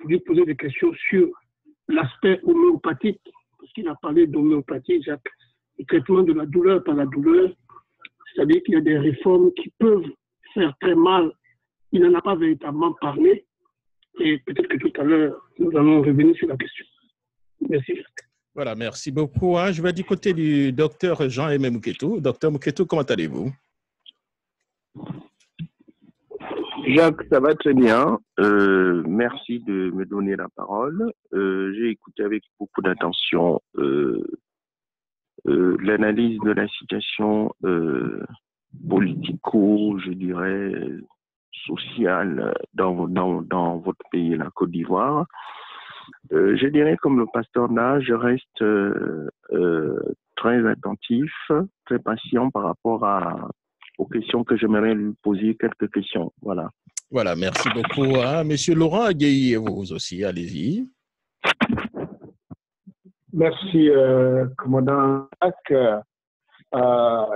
lui poser des questions sur l'aspect homéopathique, parce qu'il a parlé d'homéopathie, Jacques, le traitement de la douleur par la douleur, c'est-à-dire qu'il y a des réformes qui peuvent faire très mal. Il n'en a pas véritablement parlé, et peut-être que tout à l'heure, nous allons revenir sur la question. Merci, Jacques. Voilà, merci beaucoup. Je vais du côté du docteur Jean-Aimé Mouketou. Docteur Mouketou, comment allez-vous? Jacques, ça va très bien. Merci de me donner la parole. J'ai écouté avec beaucoup d'attention l'analyse de la situation politico, je dirais, sociale dans votre pays, la Côte d'Ivoire. Je dirais comme le pasteur là, je reste très attentif, très patient par rapport aux questions que j'aimerais lui poser, quelques questions. Voilà. Voilà, merci beaucoup. Monsieur Laurent Agueyi, vous aussi, allez-y. Merci, commandant Jacques.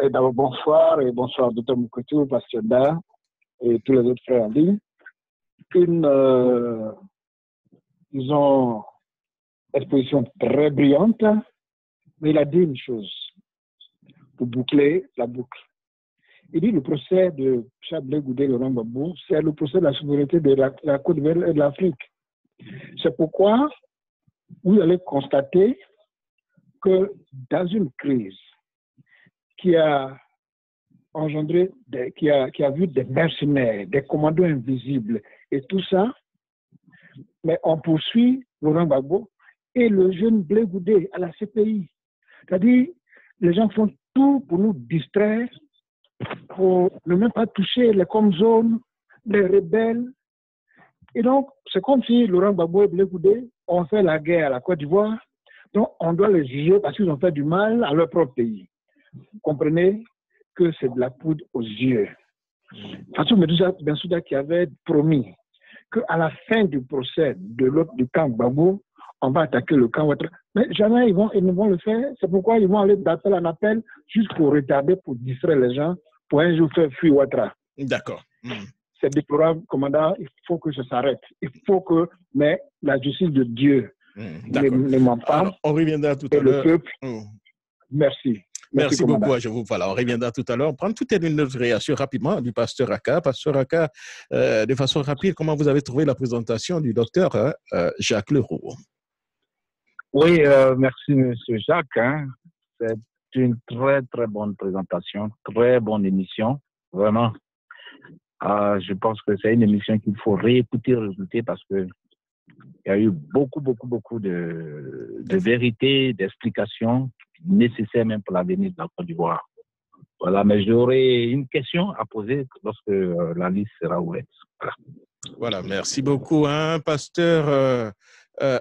Et d'abord, bonsoir, et bonsoir, Dr Mouketou, pasteur Da, et tous les autres frères en ligne. Disons, exposition très brillante, mais il a dit une chose, pour boucler la boucle. Il dit le procès de Chablé Goudé Laurent Gbagbo, c'est le procès de la souveraineté de la Côte d'Ivoire et de l'Afrique. C'est pourquoi vous allez constater que dans une crise qui a engendré, qui a vu des mercenaires, des commandos invisibles et tout ça, mais on poursuit Laurent Gbagbo et le jeune Blé Goudé à la CPI. C'est-à-dire, les gens font tout pour nous distraire, pour ne même pas toucher les zones, les rebelles. Et donc, c'est comme si Laurent Gbagbo et Blé Goudé ont fait la guerre à la Côte d'Ivoire. Donc, on doit les juger parce qu'ils ont fait du mal à leur propre pays. Vous comprenez que c'est de la poudre aux yeux. Fatou Bensouda qui avait promis qu'à la fin du procès de l'autre du camp Gbagbo, on va attaquer le camp Ouattara. Mais jamais ils ne vont le faire. C'est pourquoi ils vont aller d'appel en appel juste pour retarder, pour distraire les gens, pour un jour faire fuir Ouattara. D'accord. C'est déplorable, commandant. Il faut que ça s'arrête. Il faut que, mais la justice de Dieu ne ment pas. Alors, on reviendra tout à l'heure. Merci. Merci beaucoup. Voilà, on reviendra tout à l'heure. On prend toute une autre réaction rapidement du pasteur Aka. Pasteur Aka, de façon rapide, comment vous avez trouvé la présentation du docteur Jacques Leroux? Oui, merci, monsieur Jacques. C'est une très, très bonne présentation, très bonne émission. Vraiment, je pense que c'est une émission qu'il faut réécouter parce que il y a eu beaucoup de vérité, d'explications nécessaires même pour l'avenir de la Côte d'Ivoire. Voilà, mais j'aurai une question à poser lorsque la liste sera ouverte. Voilà, merci beaucoup, pasteur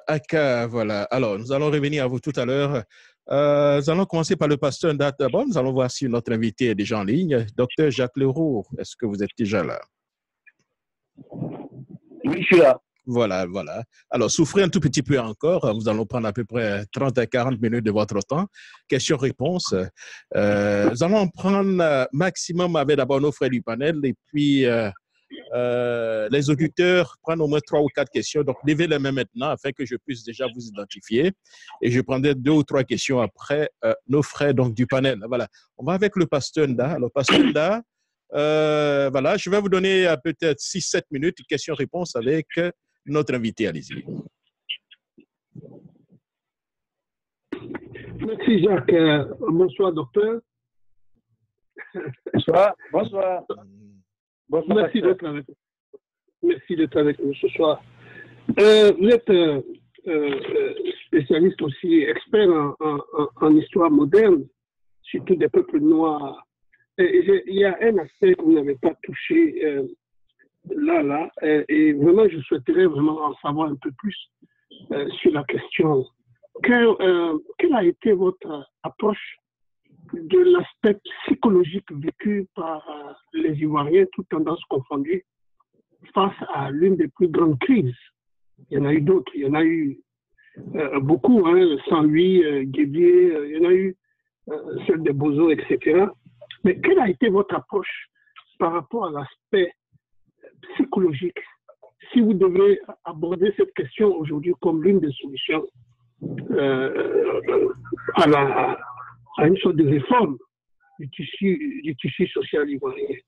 Aka. Voilà, alors nous allons revenir à vous tout à l'heure. Nous allons commencer par le pasteur Ndat d'abord. Nous allons voir si notre invité est déjà en ligne. Docteur Jacques Leroux, est-ce que vous êtes déjà là? Oui, je suis là. Voilà. Alors, souffrez un tout petit peu encore. Nous allons prendre à peu près 30 à 40 minutes de votre temps. Questions-réponses. Nous allons prendre maximum avec d'abord nos frères du panel et puis les auditeurs prennent au moins 3 ou 4 questions. Donc, levez les mains maintenant afin que je puisse déjà vous identifier. Et je prendrai 2 ou 3 questions après nos frères donc, du panel. Voilà. On va avec le pasteur Nda. Alors, pasteur Nda, voilà, je vais vous donner peut-être 6-7 minutes questions-réponses avec notre invité. Allez-y. Merci, Jacques. Bonsoir, docteur. Bonsoir. Merci d'être avec nous. Merci d'être avec nous ce soir. Vous êtes spécialiste aussi, expert en histoire moderne, surtout des peuples noirs. Il y a un aspect que vous n'avez pas touché là, et vraiment, je souhaiterais vraiment en savoir un peu plus sur la question. Quelle a été votre approche de l'aspect psychologique vécu par les Ivoiriens, toutes tendances confondues, face à l'une des plus grandes crises? Il y en a eu d'autres, il y en a eu beaucoup, 108, Guébier, il y en a eu celle des Bozo, etc. Mais quelle a été votre approche par rapport à l'aspect psychologique, si vous devez aborder cette question aujourd'hui comme l'une des solutions à une sorte de réforme du tissu social ivoirien.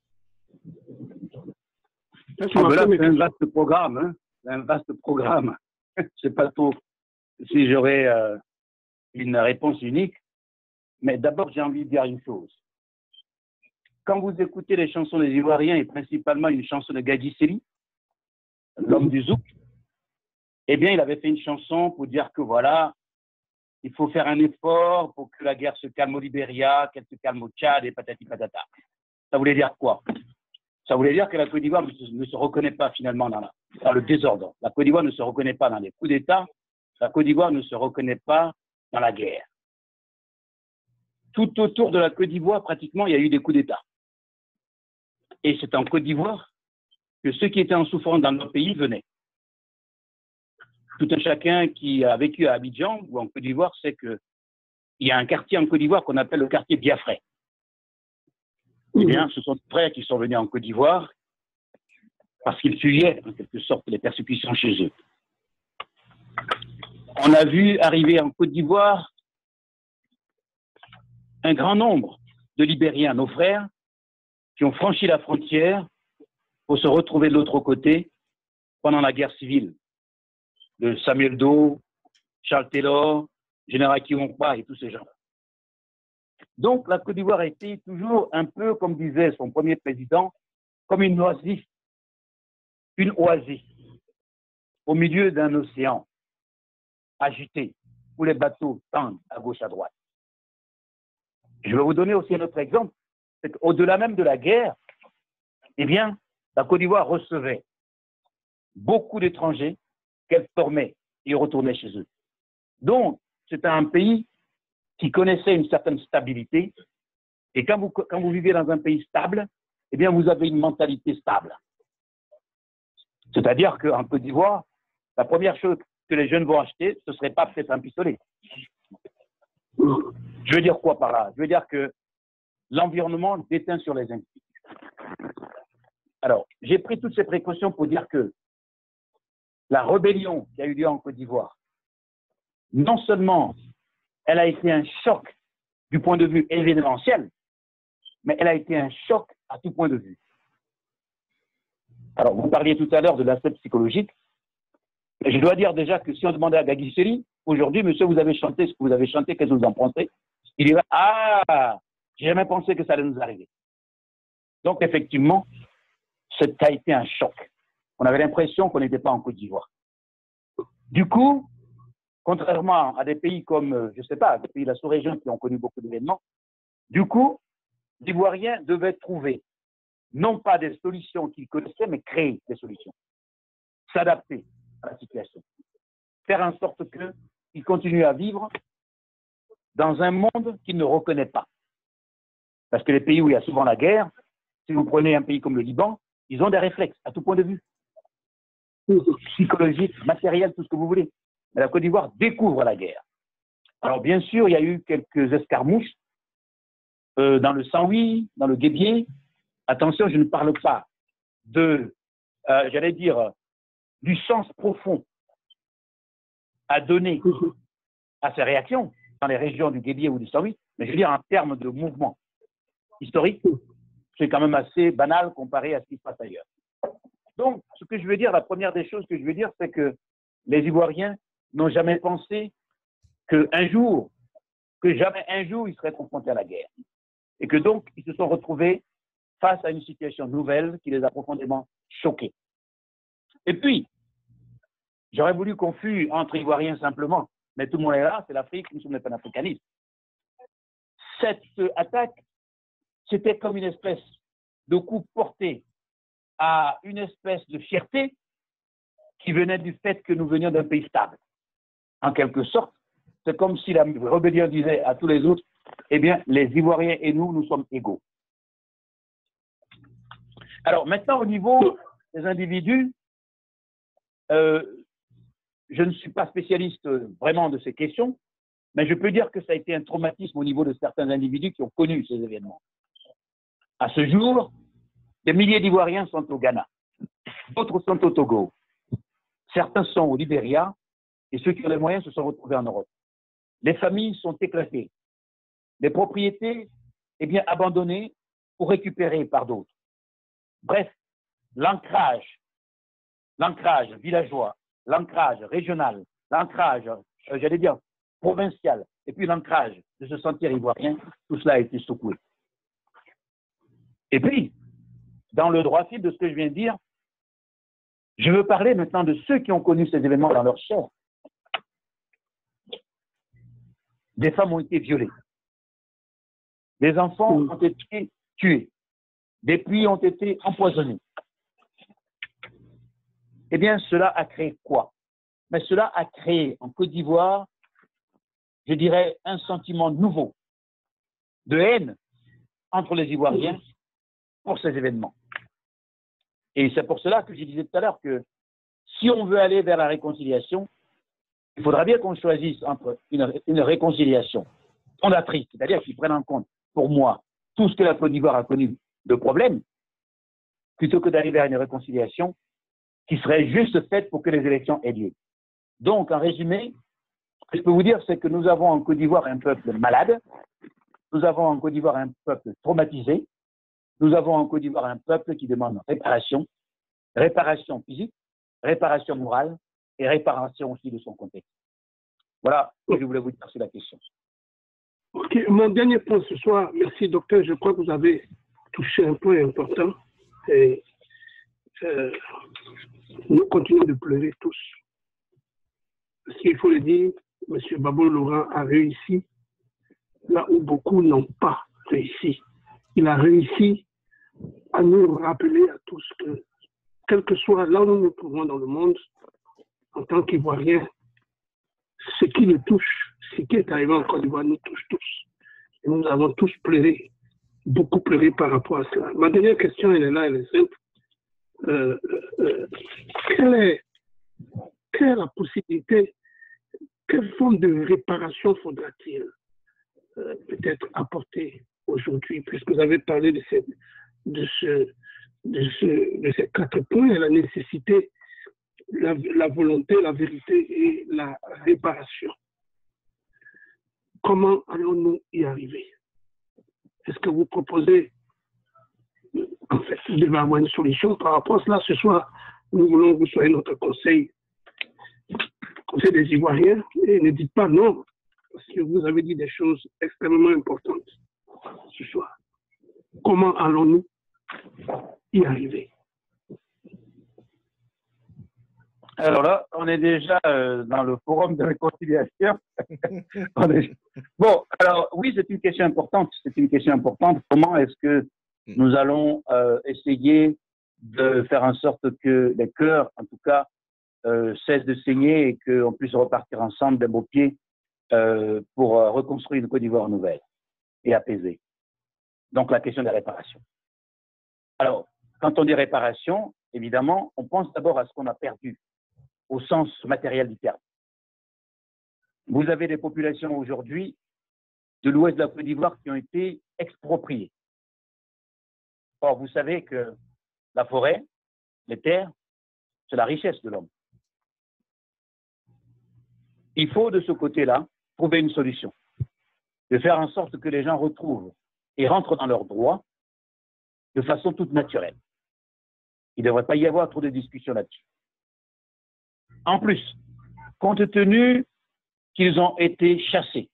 C'est un vaste programme. Hein? Un vaste programme. Je ne sais pas trop si j'aurais une réponse unique. Mais d'abord, j'ai envie de dire une chose. Quand vous écoutez les chansons des Ivoiriens, et principalement une chanson de Gadji Sely, l'homme du zouk, eh bien, il avait fait une chanson pour dire que voilà, il faut faire un effort pour que la guerre se calme au Libéria, qu'elle se calme au Tchad et patati patata. Ça voulait dire quoi? Ça voulait dire que la Côte d'Ivoire ne se reconnaît pas finalement dans le désordre. La Côte d'Ivoire ne se reconnaît pas dans les coups d'État. La Côte d'Ivoire ne se reconnaît pas dans la guerre. Tout autour de la Côte d'Ivoire, pratiquement, il y a eu des coups d'État. Et c'est en Côte d'Ivoire que ceux qui étaient en souffrance dans notre pays venaient. Tout un chacun qui a vécu à Abidjan ou en Côte d'Ivoire sait qu'il y a un quartier en Côte d'Ivoire qu'on appelle le quartier Biafrais. Eh bien, ce sont des frères qui sont venus en Côte d'Ivoire parce qu'ils fuyaient, en quelque sorte, les persécutions chez eux. On a vu arriver en Côte d'Ivoire un grand nombre de Libériens, nos frères, qui ont franchi la frontière pour se retrouver de l'autre côté pendant la guerre civile. De Samuel Doe, Charles Taylor, Général Kiwompa et tous ces gens-là. Donc, la Côte d'Ivoire a été toujours un peu, comme disait son premier président, comme une oasis au milieu d'un océan agité où les bateaux tendent à gauche à droite. Je vais vous donner aussi un autre exemple. C'est qu'au-delà même de la guerre, eh bien, la Côte d'Ivoire recevait beaucoup d'étrangers qu'elle formait et retournait chez eux. Donc, c'est un pays qui connaissait une certaine stabilité. Et quand vous vivez dans un pays stable, eh bien, vous avez une mentalité stable. C'est-à-dire qu'en Côte d'Ivoire, la première chose que les jeunes vont acheter, ce ne serait pas peut-être un pistolet. Je veux dire quoi par là? Je veux dire que l'environnement déteint sur les individus. Alors, j'ai pris toutes ces précautions pour dire que la rébellion qui a eu lieu en Côte d'Ivoire, non seulement elle a été un choc du point de vue événementiel, mais elle a été un choc à tout point de vue. Alors, vous parliez tout à l'heure de l'aspect psychologique. Et je dois dire déjà que si on demandait à Gadji Sely, aujourd'hui, monsieur, vous avez chanté ce que vous avez chanté, qu'est-ce que vous en pensez? Il dirait, ah, j'ai jamais pensé que ça allait nous arriver. Donc, effectivement, ça a été un choc. On avait l'impression qu'on n'était pas en Côte d'Ivoire. Du coup, contrairement à des pays comme, je ne sais pas, des pays de la sous-région qui ont connu beaucoup d'événements, du coup, l'Ivoirien devait trouver non pas des solutions qu'il connaissait, mais créer des solutions. S'adapter à la situation. Faire en sorte qu'il continue à vivre dans un monde qu'il ne reconnaît pas. Parce que les pays où il y a souvent la guerre, si vous prenez un pays comme le Liban, ils ont des réflexes à tout point de vue. Psychologique, matériel, tout ce que vous voulez. Mais la Côte d'Ivoire découvre la guerre. Alors bien sûr, il y a eu quelques escarmouches dans le Saint-Louis, dans le Guébié. Attention, je ne parle pas de, j'allais dire, du sens profond à donner à ces réactions dans les régions du Guébié ou du Saint-Louis, mais je veux dire en termes de mouvement historique, c'est quand même assez banal comparé à ce qui se passe ailleurs. Donc, ce que je veux dire, la première des choses que je veux dire, c'est que les Ivoiriens n'ont jamais pensé que jamais un jour, ils seraient confrontés à la guerre. Et que donc, ils se sont retrouvés face à une situation nouvelle qui les a profondément choqués. Et puis, j'aurais voulu qu'on fût entre Ivoiriens simplement, mais tout le monde est là, c'est l'Afrique, nous sommes des panafricanistes. Cette attaque, c'était comme une espèce de coup porté à une espèce de fierté qui venait du fait que nous venions d'un pays stable. En quelque sorte, c'est comme si la rébellion disait à tous les autres, eh bien, les Ivoiriens et nous sommes égaux. Alors maintenant, au niveau des individus, je ne suis pas spécialiste vraiment de ces questions, mais je peux dire que ça a été un traumatisme au niveau de certains individus qui ont connu ces événements. À ce jour, des milliers d'Ivoiriens sont au Ghana, d'autres sont au Togo, Certains sont au Libéria et ceux qui ont les moyens se sont retrouvés en Europe. Les familles sont éclatées. Les propriétés, eh bien, abandonnées ou récupérées par d'autres. Bref, l'ancrage villageois, l'ancrage régional, l'ancrage, j'allais dire, provincial, et puis l'ancrage de se sentir ivoirien, tout cela a été secoué. Et puis, dans le droit fil de ce que je viens de dire, je veux parler maintenant de ceux qui ont connu ces événements dans leur chair. Des femmes ont été violées. Des enfants ont été tués. Des puits ont été empoisonnés. Eh bien, cela a créé quoi? Mais cela a créé en Côte d'Ivoire, je dirais, un sentiment nouveau de haine entre les Ivoiriens pour ces événements. Et c'est pour cela que je disais tout à l'heure que si on veut aller vers la réconciliation, il faudra bien qu'on choisisse entre une réconciliation fondatrice, c'est-à-dire qui prenne en compte, pour moi, tout ce que la Côte d'Ivoire a connu de problèmes, plutôt que d'aller vers une réconciliation qui serait juste faite pour que les élections aient lieu. Donc, en résumé, ce que je peux vous dire, c'est que nous avons en Côte d'Ivoire un peuple malade, nous avons en Côte d'Ivoire un peuple traumatisé, nous avons en Côte d'Ivoire un peuple qui demande réparation, réparation physique, réparation morale et réparation aussi de son contexte. Voilà ce que je voulais vous dire sur la question. Ok, mon dernier point ce soir, merci docteur, je crois que vous avez touché un point important. Et, nous continuons de pleurer tous. Parce qu'il faut le dire, M. Babo Laurent a réussi là où beaucoup n'ont pas réussi. Il a réussi à nous rappeler à tous que, quel que soit là où nous nous trouvons dans le monde, en tant qu'Ivoiriens, ce qui nous touche, ce qui est arrivé en Côte d'Ivoire nous touche tous. Et nous avons tous pleuré, beaucoup pleuré par rapport à cela. Ma dernière question, elle est là, elle est simple. Quelle est la possibilité, quelle forme de réparation faudra-t-il peut-être apporter aujourd'hui, puisque vous avez parlé de ces 4 points, la nécessité, la volonté, la vérité et la réparation. Comment allons-nous y arriver? Est-ce que vous proposez, en fait, vous devez avoir une solution par rapport à cela? Ce soir, nous voulons que vous soyez notre conseil des Ivoiriens, et ne dites pas non, parce que vous avez dit des choses extrêmement importantes ce soir. Comment allons-nous y arriver? Alors là, on est déjà dans le forum de réconciliation. Bon, alors oui, c'est une question importante. C'est une question importante. Comment est-ce que nous allons essayer de faire en sorte que les cœurs, en tout cas, cessent de saigner et qu'on puisse repartir ensemble d'un beau pied pour reconstruire une Côte d'Ivoire nouvelle et apaisée. Donc, la question de la réparation. Alors, quand on dit réparation, évidemment, on pense d'abord à ce qu'on a perdu au sens matériel du terme. Vous avez des populations aujourd'hui de l'ouest de la Côte d'Ivoire qui ont été expropriées. Or, vous savez que la forêt, les terres, c'est la richesse de l'homme. Il faut, de ce côté-là, trouver une solution, de faire en sorte que les gens retrouvent et rentrent dans leurs droits de façon toute naturelle. Il ne devrait pas y avoir trop de discussions là-dessus. En plus, compte tenu qu'ils ont été chassés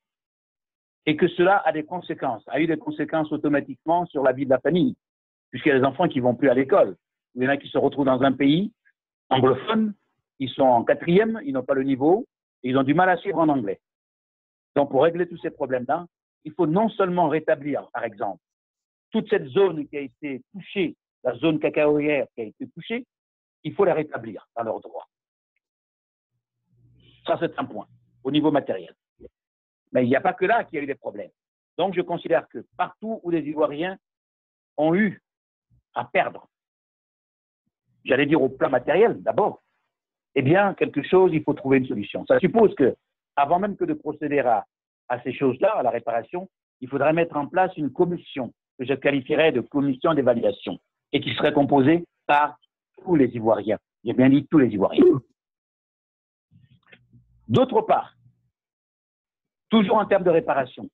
et que cela a des conséquences, a eu des conséquences automatiquement sur la vie de la famille, puisqu'il y a des enfants qui ne vont plus à l'école, il y en a qui se retrouvent dans un pays anglophone, ils sont en 4e, ils n'ont pas le niveau, et ils ont du mal à suivre en anglais. Donc, pour régler tous ces problèmes-là, il faut non seulement rétablir, par exemple, toute cette zone qui a été touchée, la zone cacaoyère qui a été touchée, il faut la rétablir dans leurs droits. Ça, c'est un point, au niveau matériel. Mais il n'y a pas que là qu'il y a eu des problèmes. Donc, je considère que partout où les Ivoiriens ont eu à perdre, j'allais dire au plan matériel d'abord, eh bien, quelque chose, il faut trouver une solution. Ça suppose que, avant même que de procéder à ces choses-là, à la réparation, il faudrait mettre en place une commission que je qualifierais de commission d'évaluation et qui serait composée par tous les Ivoiriens. J'ai bien dit tous les Ivoiriens. D'autre part, toujours en termes de réparation,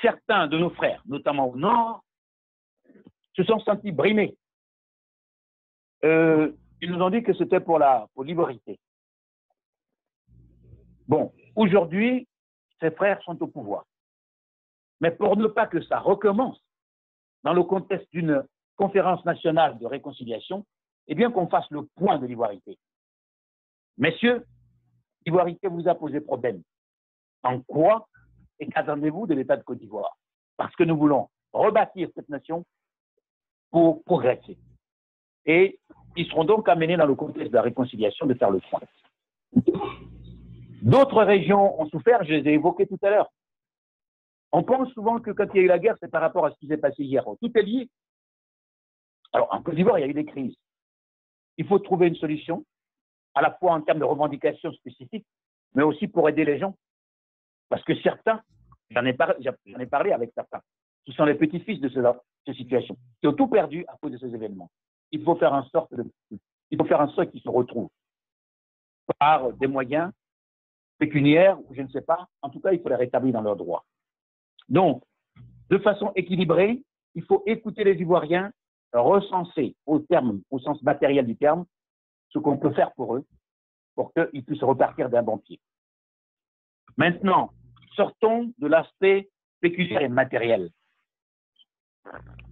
certains de nos frères, notamment au nord, se sont sentis brimés. Ils nous ont dit que c'était pour l'ivoirité. Bon, aujourd'hui, ces frères sont au pouvoir. Mais pour ne pas que ça recommence, dans le contexte d'une conférence nationale de réconciliation, eh bien qu'on fasse le point de l'ivoirité. Messieurs, l'ivoirité vous a posé problème. En quoi et qu'attendez-vous de l'État de Côte d'Ivoire? Parce que nous voulons rebâtir cette nation pour progresser. Et ils seront donc amenés dans le contexte de la réconciliation de faire le point. D'autres régions ont souffert, je les ai évoquées tout à l'heure. On pense souvent que quand il y a eu la guerre, c'est par rapport à ce qui s'est passé hier. Tout est lié. Alors, en Côte d'Ivoire, il y a eu des crises. Il faut trouver une solution, à la fois en termes de revendications spécifiques, mais aussi pour aider les gens. Parce que certains, j'en ai parlé avec certains, qui sont les petits-fils de ces situations, qui ont tout perdu à cause de ces événements. Il faut faire en sorte qu'ils se retrouvent par des moyens pécuniaires, ou je ne sais pas. En tout cas, il faut les rétablir dans leurs droits. Donc, de façon équilibrée, il faut écouter les Ivoiriens, recenser au sens matériel du terme, ce qu'on peut faire pour eux, pour qu'ils puissent repartir d'un bon pied. Maintenant, sortons de l'aspect pécuniaire et matériel,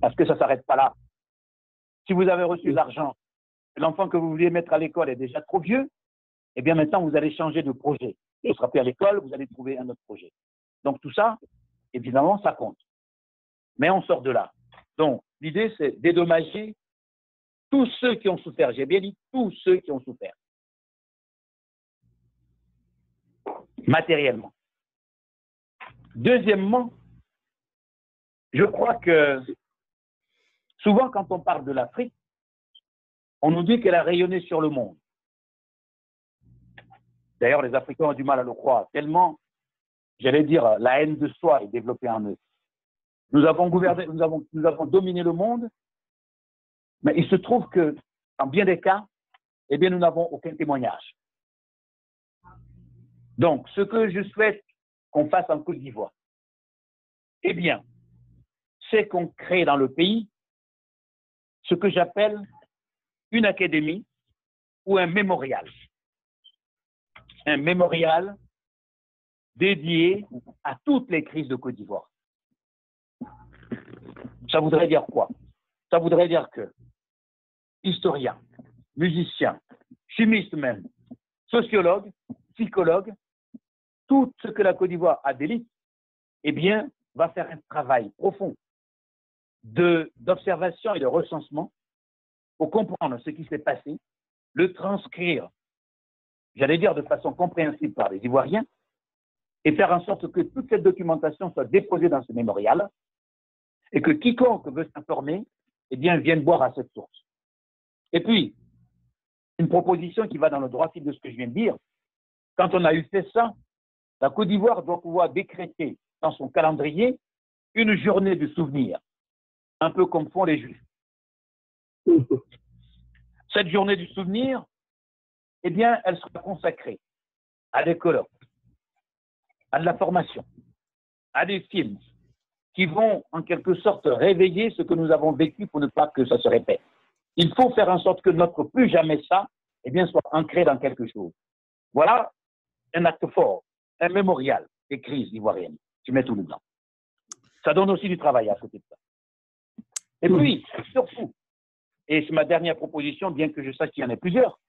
parce que ça ne s'arrête pas là. Si vous avez reçu de l'argent, l'enfant que vous vouliez mettre à l'école est déjà trop vieux, eh bien maintenant, vous allez changer de projet. Il ne sera plus à l'école, vous allez trouver un autre projet. Donc tout ça, évidemment, ça compte. Mais on sort de là. Donc, l'idée, c'est dédommager tous ceux qui ont souffert. J'ai bien dit tous ceux qui ont souffert. Matériellement. Deuxièmement, je crois que souvent, quand on parle de l'Afrique, on nous dit qu'elle a rayonné sur le monde. D'ailleurs, les Africains ont du mal à le croire, tellement, j'allais dire, la haine de soi est développée en eux. Nous avons dominé le monde, mais il se trouve que, en bien des cas, eh bien, nous n'avons aucun témoignage. Donc, ce que je souhaite qu'on fasse en Côte d'Ivoire, eh bien, c'est qu'on crée dans le pays ce que j'appelle une académie ou un mémorial. Un mémorial dédié à toutes les crises de Côte d'Ivoire. Ça voudrait dire quoi? Ça voudrait dire que historiens, musiciens, chimistes même, sociologues, psychologues, tout ce que la Côte d'Ivoire a d'élite, eh bien, va faire un travail profond d'observation et de recensement pour comprendre ce qui s'est passé, le transcrire, j'allais dire de façon compréhensible par les Ivoiriens, et faire en sorte que toute cette documentation soit déposée dans ce mémorial et que quiconque veut s'informer, eh bien, vienne boire à cette source. Et puis, une proposition qui va dans le droit fil de ce que je viens de dire, quand on a eu fait ça, la Côte d'Ivoire doit pouvoir décréter dans son calendrier une journée de souvenir, un peu comme font les Juifs. Cette journée du souvenir, eh bien, elle sera consacrée à des colloques, à de la formation, à des films qui vont en quelque sorte réveiller ce que nous avons vécu pour ne pas que ça se répète. Il faut faire en sorte que notre plus jamais ça, eh bien, soit ancré dans quelque chose. Voilà un acte fort, un mémorial des crises ivoiriennes. Tu mets tout dedans. Ça donne aussi du travail à côté de ça. Et puis, surtout, et c'est ma dernière proposition, bien que je sache qu'il y en ait plusieurs,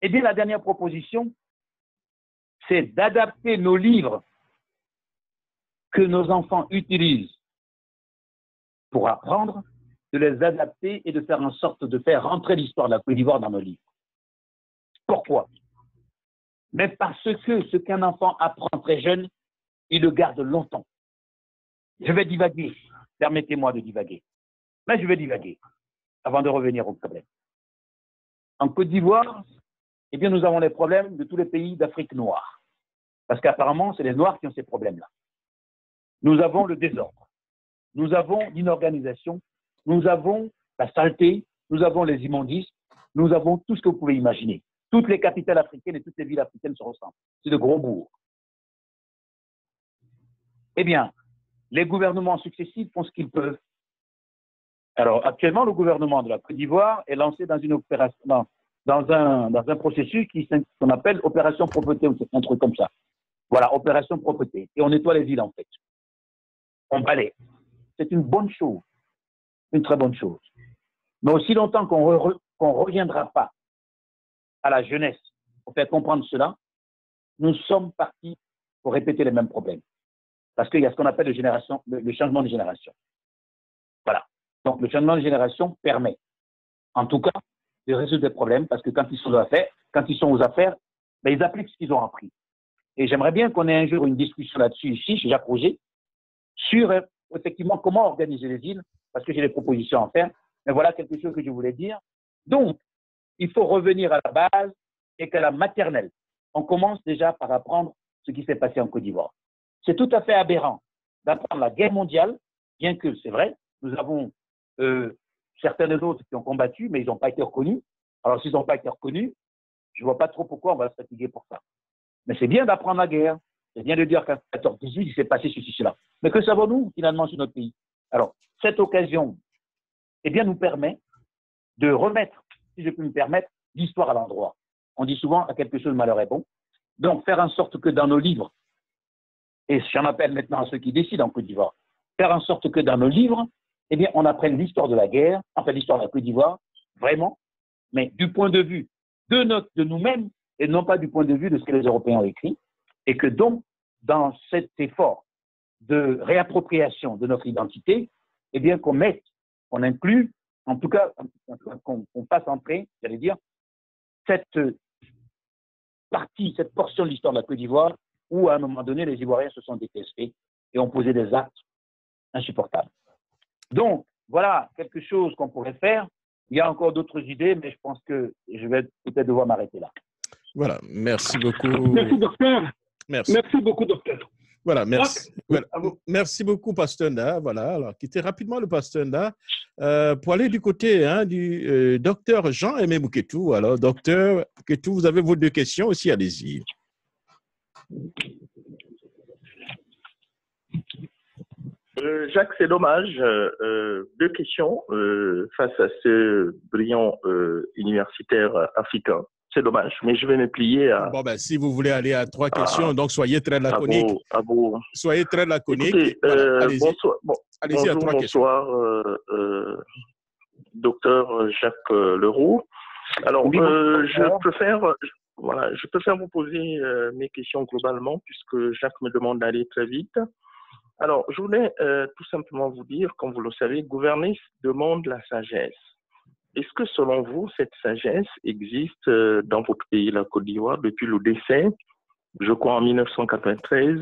eh bien, la dernière proposition, c'est d'adapter nos livres que nos enfants utilisent pour apprendre, de les adapter et de faire en sorte de faire rentrer l'histoire de la Côte d'Ivoire dans nos livres. Pourquoi? Mais parce que ce qu'un enfant apprend très jeune, il le garde longtemps. Je vais divaguer, permettez-moi de divaguer. Mais je vais divaguer avant de revenir au problème. En Côte d'Ivoire, eh bien, nous avons les problèmes de tous les pays d'Afrique noire. Parce qu'apparemment, c'est les Noirs qui ont ces problèmes-là. Nous avons le désordre. Nous avons l'inorganisation. Nous avons la saleté. Nous avons les immondices. Nous avons tout ce que vous pouvez imaginer. toutes les capitales africaines et toutes les villes africaines se ressemblent. C'est de gros bourgs. Eh bien, les gouvernements successifs font ce qu'ils peuvent. Alors, actuellement, le gouvernement de la Côte d'Ivoire est lancé dans une opération, dans un processus qu'on appelle opération propreté, ou un truc comme ça. Voilà, opération propreté. Et on nettoie les villes, en fait. On balaie. C'est une bonne chose, une très bonne chose. Mais aussi longtemps qu'on ne reviendra pas à la jeunesse pour faire comprendre cela, nous sommes partis pour répéter les mêmes problèmes. Parce qu'il y a ce qu'on appelle le changement de génération. Voilà. Donc, le changement de génération permet, en tout cas, de résoudre des problèmes, parce que quand ils sont aux affaires, ben, ils appliquent ce qu'ils ont appris. Et j'aimerais bien qu'on ait un jour une discussion là-dessus ici, chez Jacques Roger, sur effectivement comment organiser les îles, parce que j'ai des propositions à faire. Mais voilà quelque chose que je voulais dire. Donc, il faut revenir à la base et qu'à la maternelle. On commence déjà par apprendre ce qui s'est passé en Côte d'Ivoire. C'est tout à fait aberrant d'apprendre la guerre mondiale, bien que, c'est vrai, nous avons certains des autres qui ont combattu, mais ils n'ont pas été reconnus. Alors, s'ils n'ont pas été reconnus, je ne vois pas trop pourquoi on va se fatiguer pour ça. Mais c'est bien d'apprendre la guerre. C'est bien de dire qu'en 14-18, il s'est passé ceci, cela. Mais que savons-nous, finalement, sur notre pays? Alors, cette occasion, eh bien, nous permet de remettre, si je peux me permettre, l'histoire à l'endroit. On dit souvent, à quelque chose, le malheur est bon. Donc, faire en sorte que dans nos livres, et j'en appelle maintenant à ceux qui décident en Côte d'Ivoire, faire en sorte que dans nos livres, eh bien, on apprenne l'histoire de la guerre, enfin l'histoire de la Côte d'Ivoire, vraiment, mais du point de vue de nous-mêmes, et non pas du point de vue de ce que les Européens ont écrit, et que donc, dans cet effort de réappropriation de notre identité, eh bien, qu'on inclut, en tout cas, qu'on fasse entrer, j'allais dire, cette partie, cette portion de l'histoire de la Côte d'Ivoire, où à un moment donné, les Ivoiriens se sont détestés et ont posé des actes insupportables. Donc, voilà quelque chose qu'on pourrait faire. Il y a encore d'autres idées, mais je pense que je vais peut-être devoir m'arrêter là. Voilà, merci beaucoup. Merci, docteur. Merci Beaucoup, docteur. Voilà, merci. Voilà. Merci beaucoup, Pasteur Nda. Voilà, alors, quittez rapidement le Pasteur Nda pour aller du côté du docteur Jean-Aimé Mouketou. Alors, docteur Mouketou, vous avez vos deux questions aussi, allez-y. Jacques, c'est dommage. Deux questions face à ce brillant universitaire africain. C'est dommage, mais je vais me plier à... Bon, ben, si vous voulez aller à trois questions, donc soyez très laconique. Soyez très laconique. Écoutez, voilà, allez-y. Bonsoir, allez-y à trois questions. Bonsoir, docteur Jacques Leroux. Alors, je préfère vous poser mes questions globalement, puisque Jacques me demande d'aller très vite. Alors, je voulais tout simplement vous dire, comme vous le savez, gouverner demande la sagesse. Est-ce que, selon vous, cette sagesse existe dans votre pays, la Côte d'Ivoire, depuis le décès, je crois en 1993,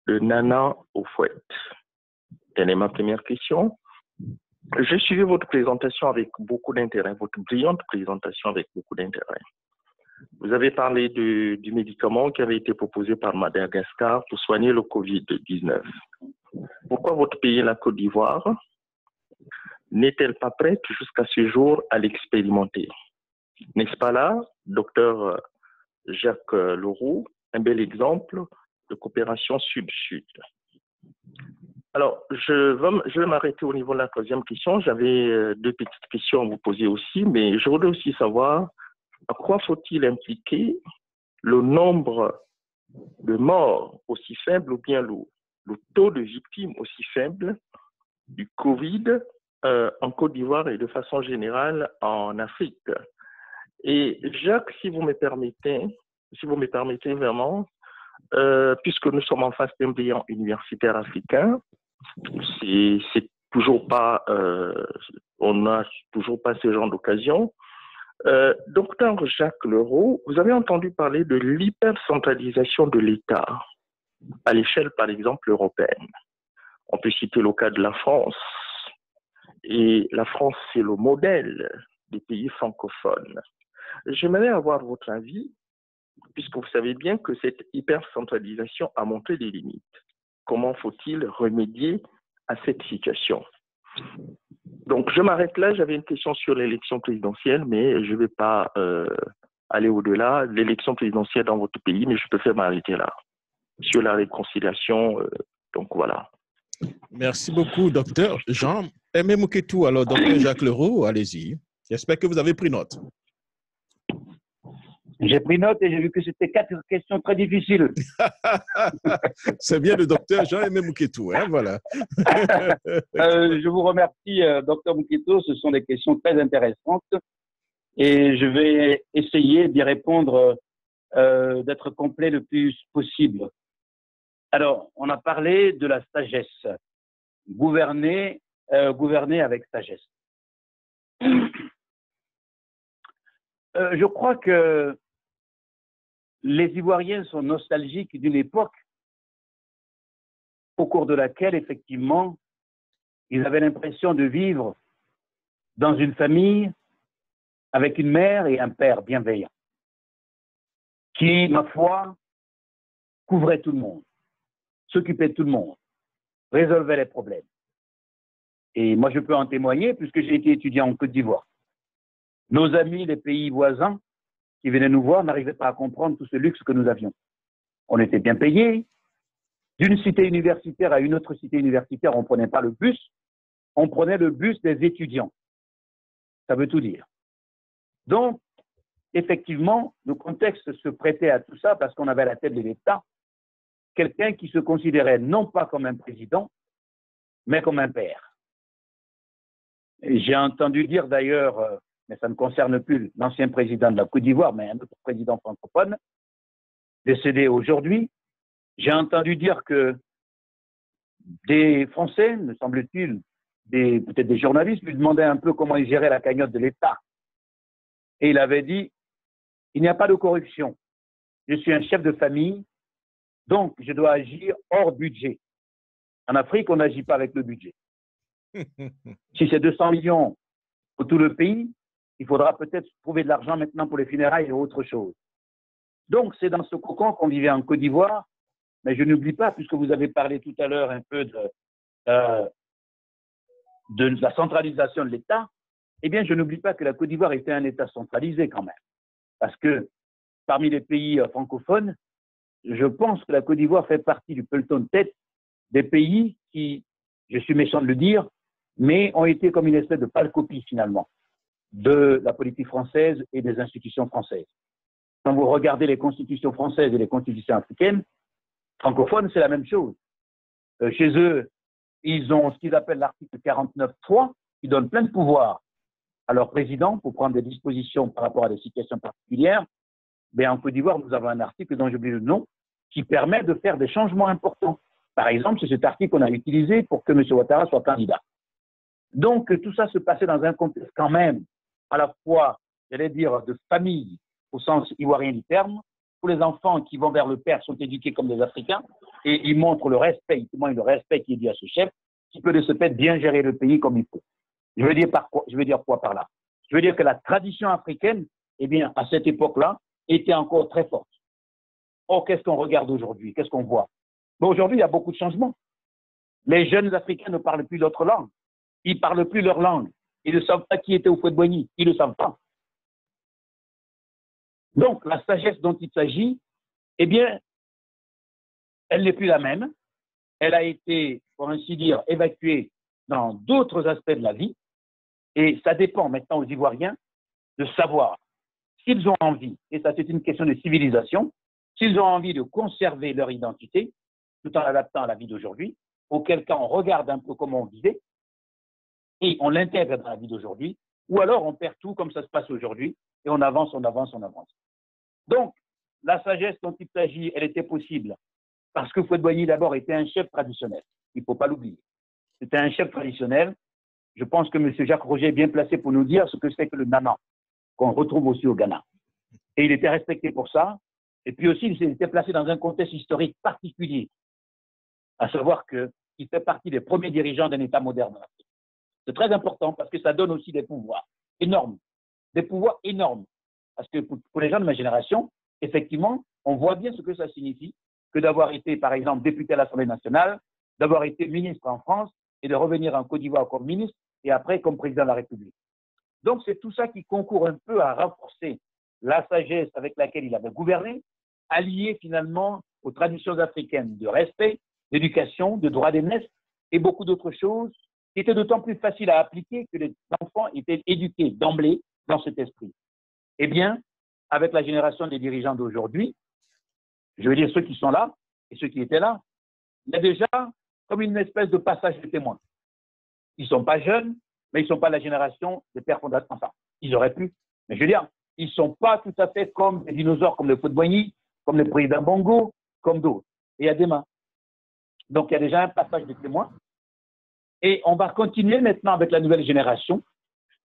de Nana Houphouët? Telle est ma première question. J'ai suivi votre présentation avec beaucoup d'intérêt, votre brillante présentation avec beaucoup d'intérêt. Vous avez parlé du médicament qui avait été proposé par Madagascar pour soigner le Covid-19. Pourquoi votre pays, la Côte d'Ivoire, n'est-elle pas prête jusqu'à ce jour à l'expérimenter? N'est-ce pas là, docteur Jacques Leroux, un bel exemple de coopération sud-sud? Alors, je vais m'arrêter au niveau de la troisième question. J'avais deux petites questions à vous poser aussi, mais je voudrais aussi savoir à quoi faut-il impliquer le nombre de morts aussi faible ou bien le taux de victimes aussi faible du Covid en Côte d'Ivoire et de façon générale en Afrique. Et Jacques, si vous me permettez vraiment, puisque nous sommes en face d'un brillant universitaire africain, c'est toujours pas, on n'a toujours pas ce genre d'occasion. Docteur Jacques Leroux, vous avez entendu parler de l'hypercentralisation de l'État à l'échelle, par exemple, européenne. On peut citer le cas de la France. Et la France, c'est le modèle des pays francophones. J'aimerais avoir votre avis, puisque vous savez bien que cette hypercentralisation a montré des limites. Comment faut-il remédier à cette situation? Donc, je m'arrête là. J'avais une question sur l'élection présidentielle, mais je ne vais pas aller au-delà de l'élection présidentielle dans votre pays, mais je préfère m'arrêter là. Sur la réconciliation, donc voilà. Merci beaucoup, docteur Jean. Aimé Mouketou, alors, docteur Jacques Leroux, allez-y. J'espère que vous avez pris note. J'ai pris note et j'ai vu que c'était 4 questions très difficiles. C'est bien le docteur Jean-Aimé Mouketou, hein, voilà. Je vous remercie, docteur Mouketou. Ce sont des questions très intéressantes et je vais essayer d'y répondre, d'être complet le plus possible. Alors, on a parlé de la sagesse. Gouverner avec sagesse. Je crois que les Ivoiriens sont nostalgiques d'une époque au cours de laquelle, effectivement, ils avaient l'impression de vivre dans une famille avec une mère et un père bienveillants, qui, ma foi, couvraient tout le monde, s'occupaient de tout le monde, résolvaient les problèmes. Et moi, je peux en témoigner puisque j'ai été étudiant en Côte d'Ivoire. Nos amis, les pays voisins, qui venaient nous voir, n'arrivaient pas à comprendre tout ce luxe que nous avions. On était bien payés. D'une cité universitaire à une autre cité universitaire, on ne prenait pas le bus, on prenait le bus des étudiants. Ça veut tout dire. Donc, effectivement, le contexte se prêtait à tout ça parce qu'on avait à la tête de l'État quelqu'un qui se considérait non pas comme un président, mais comme un père. J'ai entendu dire d'ailleurs, mais ça ne concerne plus l'ancien président de la Côte d'Ivoire, mais un autre président francophone, décédé aujourd'hui, j'ai entendu dire que des Français, me semble-t-il, peut-être des journalistes, lui demandaient un peu comment il gérait la cagnotte de l'État. Et il avait dit, il n'y a pas de corruption. Je suis un chef de famille, donc je dois agir hors budget. En Afrique, on n'agit pas avec le budget. Si c'est 200 millions pour tout le pays, il faudra peut-être trouver de l'argent maintenant pour les funérailles et autre chose. Donc, c'est dans ce cocon qu'on vivait en Côte d'Ivoire. Mais je n'oublie pas, puisque vous avez parlé tout à l'heure un peu de la centralisation de l'État, eh bien, je n'oublie pas que la Côte d'Ivoire était un État centralisé quand même. Parce que parmi les pays francophones, je pense que la Côte d'Ivoire fait partie du peloton de tête des pays qui, je suis méchant de le dire, mais ont été comme une espèce de pâle copie finalement de la politique française et des institutions françaises. Quand vous regardez les constitutions françaises et les constitutions africaines, francophones, c'est la même chose. Chez eux, ils ont ce qu'ils appellent l'article 49.3 qui donne plein de pouvoirs à leur président pour prendre des dispositions par rapport à des situations particulières. Mais en Côte d'Ivoire, nous avons un article dont j'oublie le nom qui permet de faire des changements importants. Par exemple, c'est cet article qu'on a utilisé pour que M. Ouattara soit candidat. Donc, tout ça se passait dans un contexte quand même, à la fois, j'allais dire, de famille, au sens ivoirien du terme, où les enfants qui vont vers le père sont éduqués comme des Africains et ils montrent le respect, ils témoignent le respect qui est dû à ce chef, qui peut de ce fait bien gérer le pays comme il faut. Je veux dire quoi par là? Je veux dire que la tradition africaine, eh bien, à cette époque-là, était encore très forte. Or, qu'est-ce qu'on regarde aujourd'hui? Qu'est-ce qu'on voit? Bon, aujourd'hui, il y a beaucoup de changements. Les jeunes Africains ne parlent plus d'autres langues. Ils ne parlent plus leur langue. Ils ne savent pas qui était Houphouët-Boigny. Ils ne le savent pas. Donc, la sagesse dont il s'agit, eh bien, elle n'est plus la même. Elle a été, pour ainsi dire, évacuée dans d'autres aspects de la vie. Et ça dépend maintenant aux Ivoiriens de savoir s'ils ont envie, et ça c'est une question de civilisation, s'ils ont envie de conserver leur identité tout en l'adaptant à la vie d'aujourd'hui, auquel cas on regarde un peu comment on vivait et on l'intègre dans la vie d'aujourd'hui, ou alors on perd tout comme ça se passe aujourd'hui et on avance, on avance, on avance. Donc, la sagesse dont il s'agit, elle était possible parce que Houphouët-Boigny d'abord était un chef traditionnel, il ne faut pas l'oublier. C'était un chef traditionnel. Je pense que M. Jacques Roger est bien placé pour nous dire ce que c'est que le Nana, qu'on retrouve aussi au Ghana. Et il était respecté pour ça. Et puis aussi, il s'était placé dans un contexte historique particulier, à savoir qu'il fait partie des premiers dirigeants d'un État moderne en Afrique. C'est très important parce que ça donne aussi des pouvoirs énormes. Des pouvoirs énormes. Parce que pour les gens de ma génération, effectivement, on voit bien ce que ça signifie que d'avoir été, par exemple, député à l'Assemblée nationale, d'avoir été ministre en France et de revenir en Côte d'Ivoire comme ministre et après comme président de la République. Donc, c'est tout ça qui concourt un peu à renforcer la sagesse avec laquelle il avait gouverné, alliée finalement aux traditions africaines de respect, d'éducation, de droit d'aînesse et beaucoup d'autres choses qui étaient d'autant plus faciles à appliquer que les enfants étaient éduqués d'emblée dans cet esprit. Eh bien, avec la génération des dirigeants d'aujourd'hui, je veux dire ceux qui sont là et ceux qui étaient là, il y a déjà comme une espèce de passage de témoin. Ils ne sont pas jeunes, mais ils ne sont pas la génération des pères fondateurs. Enfin, ils auraient pu. Mais je veux dire, ils ne sont pas tout à fait comme des dinosaures, comme le Fou-de-Boigny, comme le président Bongo, comme d'autres. Et il y a des mains. Donc, il y a déjà un passage de témoin. Et on va continuer maintenant avec la nouvelle génération.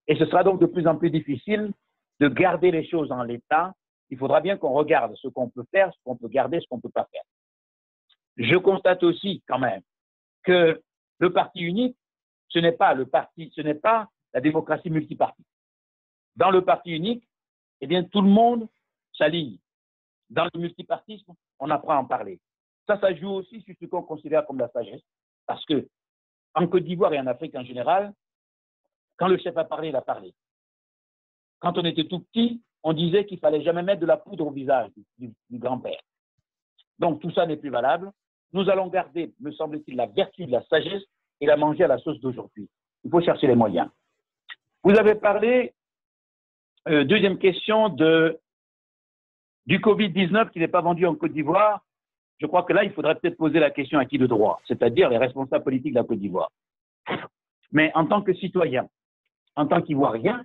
Et ce sera donc de plus en plus difficile de garder les choses en l'état. Il faudra bien qu'on regarde ce qu'on peut faire, ce qu'on peut garder, ce qu'on ne peut pas faire. Je constate aussi quand même que le parti unique, ce n'est pas la démocratie multipartie. Dans le parti unique, eh bien, tout le monde s'aligne. Dans le multipartisme, on apprend à en parler. Ça joue aussi sur ce qu'on considère comme la sagesse. Parce que en Côte d'Ivoire et en Afrique en général, quand le chef a parlé, il a parlé. Quand on était tout petit, on disait qu'il ne fallait jamais mettre de la poudre au visage du grand-père. Donc tout ça n'est plus valable. Nous allons garder, me semble-t-il, la vertu de la sagesse et la manger à la sauce d'aujourd'hui. Il faut chercher les moyens. Vous avez parlé, deuxième question, du Covid-19 qui n'est pas vendu en Côte d'Ivoire. Je crois que là, il faudrait peut-être poser la question à qui de droit, c'est-à-dire les responsables politiques de la Côte d'Ivoire. Mais en tant que citoyen, en tant qu'Ivoirien,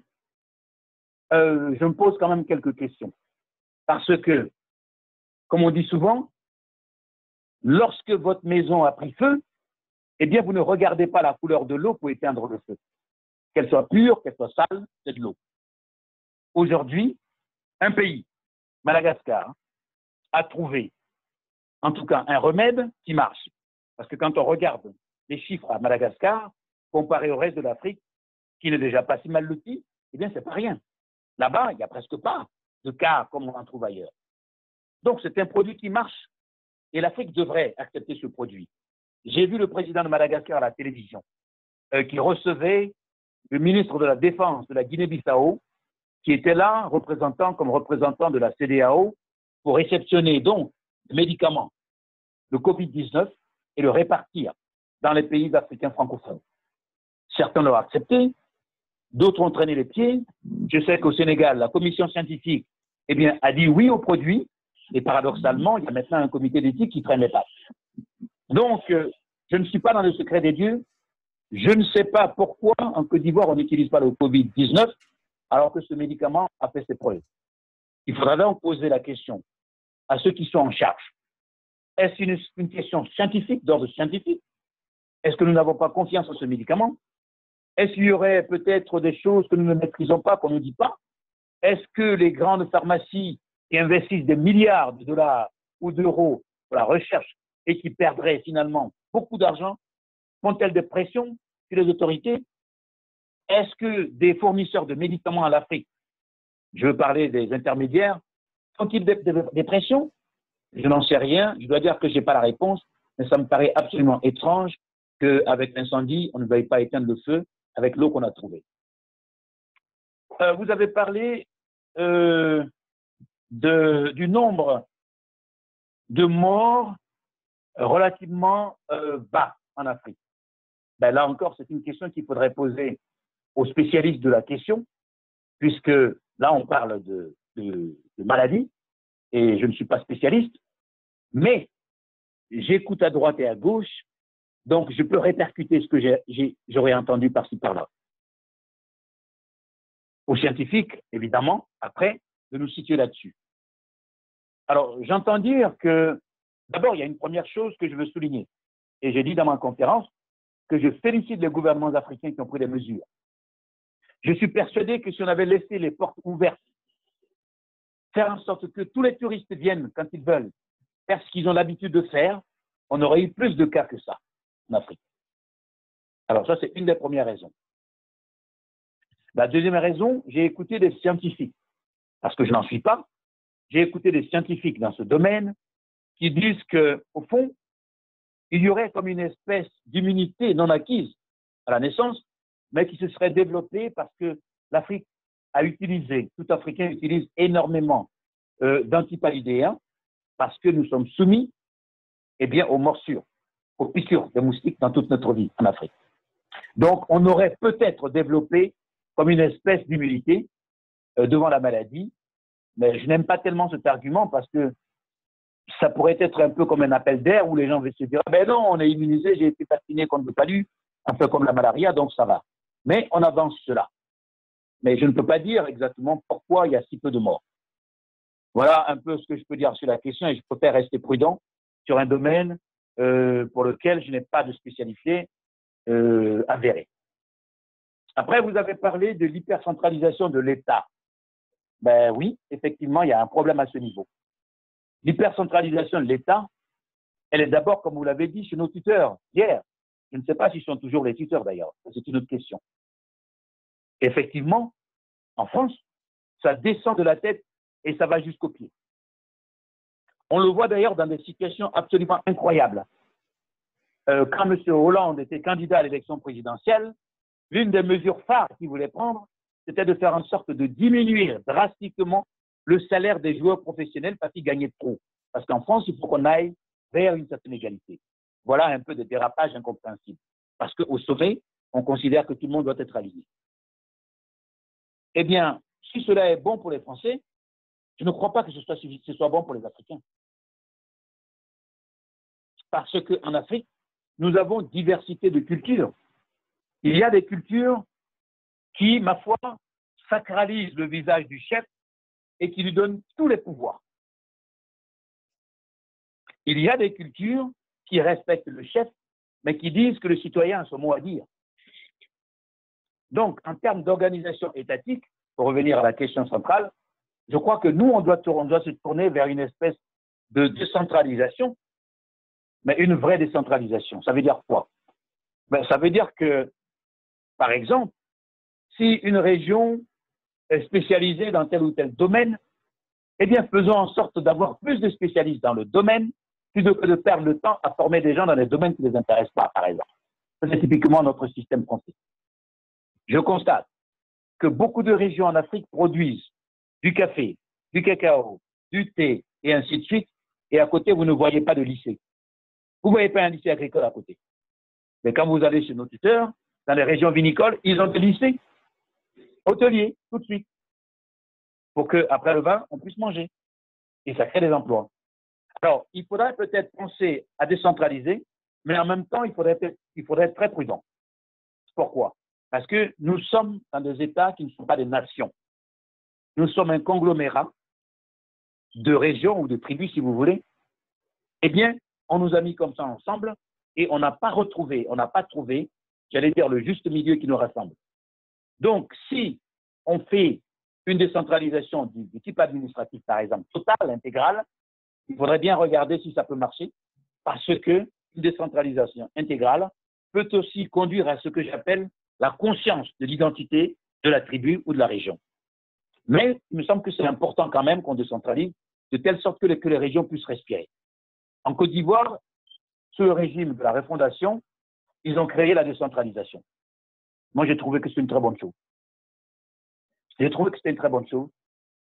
je me pose quand même quelques questions. Parce que, comme on dit souvent, lorsque votre maison a pris feu, eh bien, vous ne regardez pas la couleur de l'eau pour éteindre le feu. Qu'elle soit pure, qu'elle soit sale, c'est de l'eau. Aujourd'hui, un pays, Madagascar, a trouvé, en tout cas, un remède qui marche. Parce que quand on regarde les chiffres à Madagascar, comparés au reste de l'Afrique, qui n'est déjà pas si mal loti, eh bien, c'est pas rien. Là-bas, il n'y a presque pas de cas comme on en trouve ailleurs. Donc, c'est un produit qui marche. Et l'Afrique devrait accepter ce produit. J'ai vu le président de Madagascar à la télévision qui recevait le ministre de la Défense de la Guinée-Bissau, qui était là, comme représentant de la CEDEAO, pour réceptionner donc le médicament, le Covid-19, et le répartir dans les pays africains francophones. Certains l'ont accepté, d'autres ont traîné les pieds. Je sais qu'au Sénégal, la commission scientifique eh bien, a dit oui au produit, et paradoxalement, il y a maintenant un comité d'éthique qui traîne les pattes. Donc, je ne suis pas dans le secret des dieux. Je ne sais pas pourquoi en Côte d'Ivoire on n'utilise pas le Covid-19 alors que ce médicament a fait ses preuves. Il faudra donc poser la question à ceux qui sont en charge. Est-ce une question scientifique, d'ordre scientifique? Est-ce que nous n'avons pas confiance en ce médicament? Est-ce qu'il y aurait peut-être des choses que nous ne maîtrisons pas, qu'on ne dit pas? Est-ce que les grandes pharmacies qui investissent des milliards de dollars ou d'euros pour la recherche et qui perdraient finalement beaucoup d'argent, font-elles des pressions sur les autorités? Est-ce que des fournisseurs de médicaments à l'Afrique, je veux parler des intermédiaires, font-ils des pressions? Je n'en sais rien. Je dois dire que je n'ai pas la réponse, mais ça me paraît absolument étrange qu'avec l'incendie, on ne veuille pas éteindre le feu avec l'eau qu'on a trouvée. Vous avez parlé du nombre de morts relativement bas en Afrique. Ben là encore, c'est une question qu'il faudrait poser aux spécialistes de la question, puisque là, on parle de maladies, et je ne suis pas spécialiste, mais j'écoute à droite et à gauche, donc je peux répercuter ce que j'aurais entendu par-ci, par-là. Aux scientifiques, évidemment, après, de nous situer là-dessus. Alors, j'entends dire que, d'abord, il y a une première chose que je veux souligner, et j'ai dit dans ma conférence que je félicite les gouvernements africains qui ont pris des mesures. Je suis persuadé que si on avait laissé les portes ouvertes, faire en sorte que tous les touristes viennent quand ils veulent, faire ce qu'ils ont l'habitude de faire, on aurait eu plus de cas que ça en Afrique. Alors ça, c'est une des premières raisons. La deuxième raison, j'ai écouté des scientifiques, parce que je n'en suis pas, j'ai écouté des scientifiques dans ce domaine qui disent qu'au fond, il y aurait comme une espèce d'immunité non acquise à la naissance, mais qui se serait développée parce que l'Afrique à utiliser, tout Africain utilise énormément d'antipaludéens parce que nous sommes soumis aux morsures, aux piqûres de moustiques dans toute notre vie en Afrique. Donc, on aurait peut-être développé comme une espèce d'immunité devant la maladie, mais je n'aime pas tellement cet argument parce que ça pourrait être un peu comme un appel d'air où les gens vont se dire « ben non, on est immunisé, j'ai été vacciné contre le palu, un peu comme la malaria, donc ça va ». Mais on avance cela. Mais je ne peux pas dire exactement pourquoi il y a si peu de morts. Voilà un peu ce que je peux dire sur la question et je préfère rester prudent sur un domaine pour lequel je n'ai pas de spécialité avérée. Après, vous avez parlé de l'hypercentralisation de l'État. Ben oui, effectivement, il y a un problème à ce niveau. L'hypercentralisation de l'État, elle est d'abord, comme vous l'avez dit, chez nos tuteurs hier. Je ne sais pas s'ils sont toujours les tuteurs d'ailleurs. C'est une autre question. Effectivement, en France, ça descend de la tête et ça va jusqu'aux pieds. On le voit d'ailleurs dans des situations absolument incroyables. Quand M. Hollande était candidat à l'élection présidentielle, l'une des mesures phares qu'il voulait prendre, c'était de faire en sorte de diminuer drastiquement le salaire des joueurs professionnels parce qu'ils gagnaient trop. Parce qu'en France, il faut qu'on aille vers une certaine égalité. Voilà un peu de dérapage incompréhensible. Parce qu'au sommet, on considère que tout le monde doit être aligné. Eh bien, si cela est bon pour les Français, je ne crois pas que ce soit bon pour les Africains. Parce qu'en Afrique, nous avons diversité de cultures. Il y a des cultures qui, ma foi, sacralisent le visage du chef et qui lui donnent tous les pouvoirs. Il y a des cultures qui respectent le chef, mais qui disent que le citoyen a son mot à dire. Donc, en termes d'organisation étatique, pour revenir à la question centrale, je crois que nous, on doit se tourner vers une espèce de décentralisation, mais une vraie décentralisation. Ça veut dire quoi? Ça veut dire que, par exemple, si une région est spécialisée dans tel ou tel domaine, eh bien, faisons en sorte d'avoir plus de spécialistes dans le domaine, plutôt que de perdre le temps à former des gens dans les domaines qui ne les intéressent pas, par exemple. C'est typiquement notre système français. Je constate que beaucoup de régions en Afrique produisent du café, du cacao, du thé, et ainsi de suite, et à côté, vous ne voyez pas de lycée. Vous ne voyez pas un lycée agricole à côté. Mais quand vous allez chez nos tuteurs, dans les régions vinicoles, ils ont des lycées hôteliers, tout de suite, pour qu'après le vin, on puisse manger. Et ça crée des emplois. Alors, il faudrait peut-être penser à décentraliser, mais en même temps, il faudrait être très prudent. Pourquoi? Parce que nous sommes dans des États qui ne sont pas des nations. Nous sommes un conglomérat de régions ou de tribus, si vous voulez. Eh bien, on nous a mis comme ça ensemble et on n'a pas trouvé, j'allais dire, le juste milieu qui nous rassemble. Donc, si on fait une décentralisation du type administratif, par exemple, totale, intégrale, il faudrait bien regarder si ça peut marcher, parce qu'une décentralisation intégrale peut aussi conduire à ce que j'appelle la conscience de l'identité de la tribu ou de la région. Mais il me semble que c'est important quand même qu'on décentralise, de telle sorte que les régions puissent respirer. En Côte d'Ivoire, sous le régime de la refondation, ils ont créé la décentralisation. Moi, j'ai trouvé que c'est une très bonne chose. J'ai trouvé que c'était une très bonne chose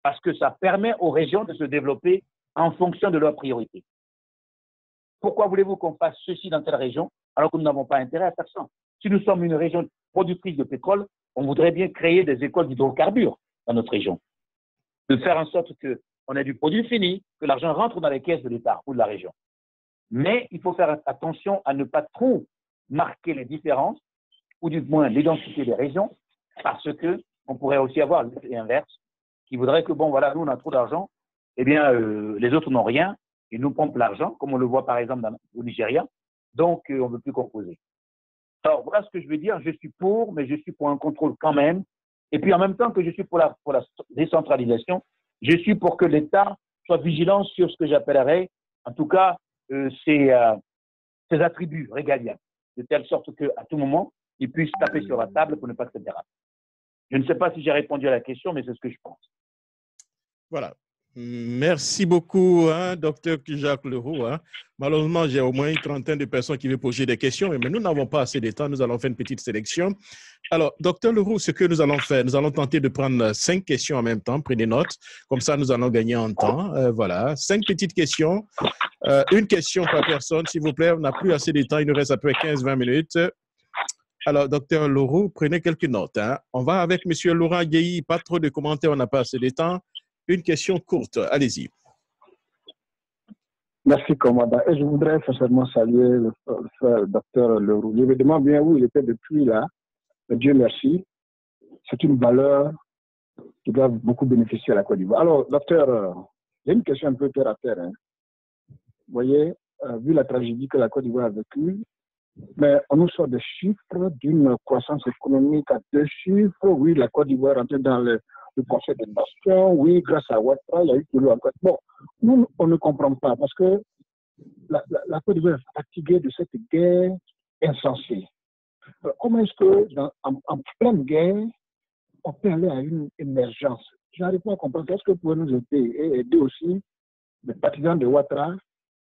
parce que ça permet aux régions de se développer en fonction de leurs priorités. Pourquoi voulez-vous qu'on fasse ceci dans telle région alors que nous n'avons pas intérêt à faire ça? Si nous sommes une région productrice de pétrole, on voudrait bien créer des écoles d'hydrocarbures dans notre région. De faire en sorte qu'on ait du produit fini, que l'argent rentre dans les caisses de l'État ou de la région. Mais il faut faire attention à ne pas trop marquer les différences, ou du moins l'identité des régions, parce qu'on pourrait aussi avoir l'effet inverse, qui voudrait que, bon, voilà, nous, on a trop d'argent, eh bien, les autres n'ont rien, ils nous pompent l'argent, comme on le voit par exemple au Nigeria, donc on ne veut plus composer. Alors, voilà ce que je veux dire, je suis pour, mais je suis pour un contrôle quand même, et puis en même temps que je suis pour la décentralisation, je suis pour que l'État soit vigilant sur ce que j'appellerais, en tout cas, ses attributs régaliens, de telle sorte qu'à tout moment, ils puissent taper sur la table pour ne pas que ça dérape. Je ne sais pas si j'ai répondu à la question, mais c'est ce que je pense. Voilà. Merci beaucoup, hein, docteur Jacques Leroux. Hein. Malheureusement, j'ai au moins une trentaine de personnes qui veulent poser des questions, mais nous n'avons pas assez de temps. Nous allons faire une petite sélection. Alors, docteur Leroux, ce que nous allons faire, nous allons tenter de prendre 5 questions en même temps. Prenez note. Comme ça, nous allons gagner en temps. Voilà, 5 petites questions. Une question par personne, s'il vous plaît. On n'a plus assez de temps. Il nous reste à peu près 15-20 minutes. Alors, docteur Leroux, prenez quelques notes. Hein. On va avec M. Laurent Guéhi. Pas trop de commentaires, on n'a pas assez de temps. Une question courte. Allez-y. Merci, commandant. Et je voudrais forcément saluer le docteur Leroux. Je me demande bien où il était depuis là. Mais Dieu merci. C'est une valeur qui doit beaucoup bénéficier à la Côte d'Ivoire. Alors, docteur, j'ai une question un peu terre à terre. Hein. Vous voyez, vu la tragédie que la Côte d'Ivoire a vécue, mais on nous sort des chiffres d'une croissance économique à 2 chiffres. Oui, la Côte d'Ivoire est entrée dans le Conseil des Nations. Oui, grâce à Ouattara, il y a eu tout le encore. Bon, nous, on ne comprend pas parce que la Côte d'Ivoire est fatiguée de cette guerre insensée. Comment est-ce que, en pleine guerre, on peut aller à une émergence? Je n'arrive pas à comprendre. Est-ce que vous pouvez nous aider et aider aussi les partisans de Ouattara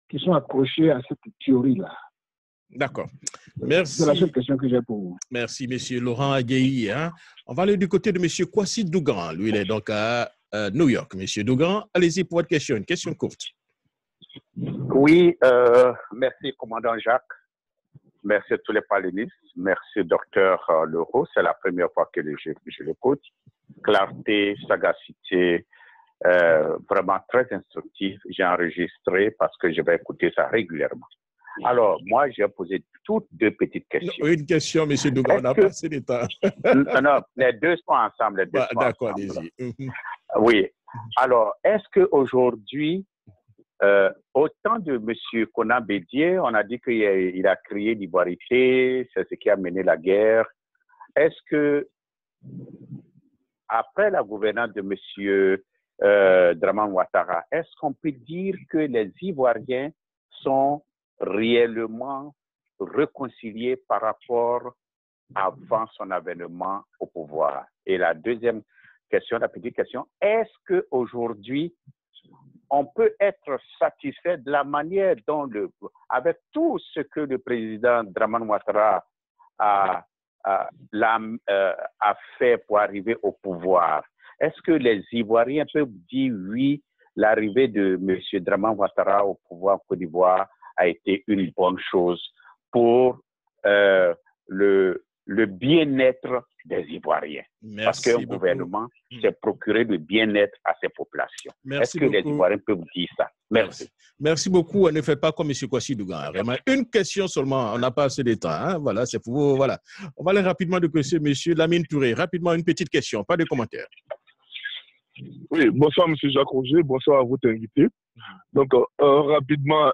qui sont accrochés à cette théorie-là? D'accord. Merci. C'est la seule question que j'ai pour vous. Merci, M. Laurent Agueyi. Hein. On va aller du côté de M. Kwasi Dougan. Lui, il est donc à New York. M. Dougan, allez-y pour votre question. Une question courte. Oui, merci, commandant Jacques. Merci à tous les panélistes. Merci, docteur Leroux. C'est la première fois que je l'écoute. Clarté, sagacité, vraiment très instructif. J'ai enregistré parce que je vais écouter ça régulièrement. Alors, moi, j'ai posé toutes 2 petites questions. Une question, M. Dougan, on a passé le temps. Non, les 2 sont ensemble. D'accord, allez-y. Oui. Alors, est-ce qu'aujourd'hui, au temps de M. Konan Bédié, on a dit qu'il a créé l'ivoirité, c'est ce qui a mené la guerre. Est-ce que, après la gouvernance de M. Draman Ouattara, est-ce qu'on peut dire que les Ivoiriens sont réellement réconciliés par rapport avant son avènement au pouvoir? Et la deuxième question, la petite question, est-ce qu'aujourd'hui, on peut être satisfait de la manière dont, avec tout ce que le président Draman Ouattara a fait pour arriver au pouvoir? Est-ce que les Ivoiriens peuvent dire oui, l'arrivée de M. Draman Ouattara au pouvoir en Côte d'Ivoire a été une bonne chose pour le bien-être des Ivoiriens? Merci parce qu'un beaucoup. Gouvernement s'est procuré le bien-être à ses populations. Est-ce que les Ivoiriens peuvent dire ça? Merci. Merci beaucoup. On ne fait pas comme M. Kwasi Dougan. Une question seulement. On n'a pas assez de temps. Hein? Voilà, c'est pour vous. Voilà. On va aller rapidement de M. Lamine Touré. Rapidement, une petite question. Pas de commentaires. Oui, bonsoir M. Jacques Roger, bonsoir à votre invité. Donc, rapidement,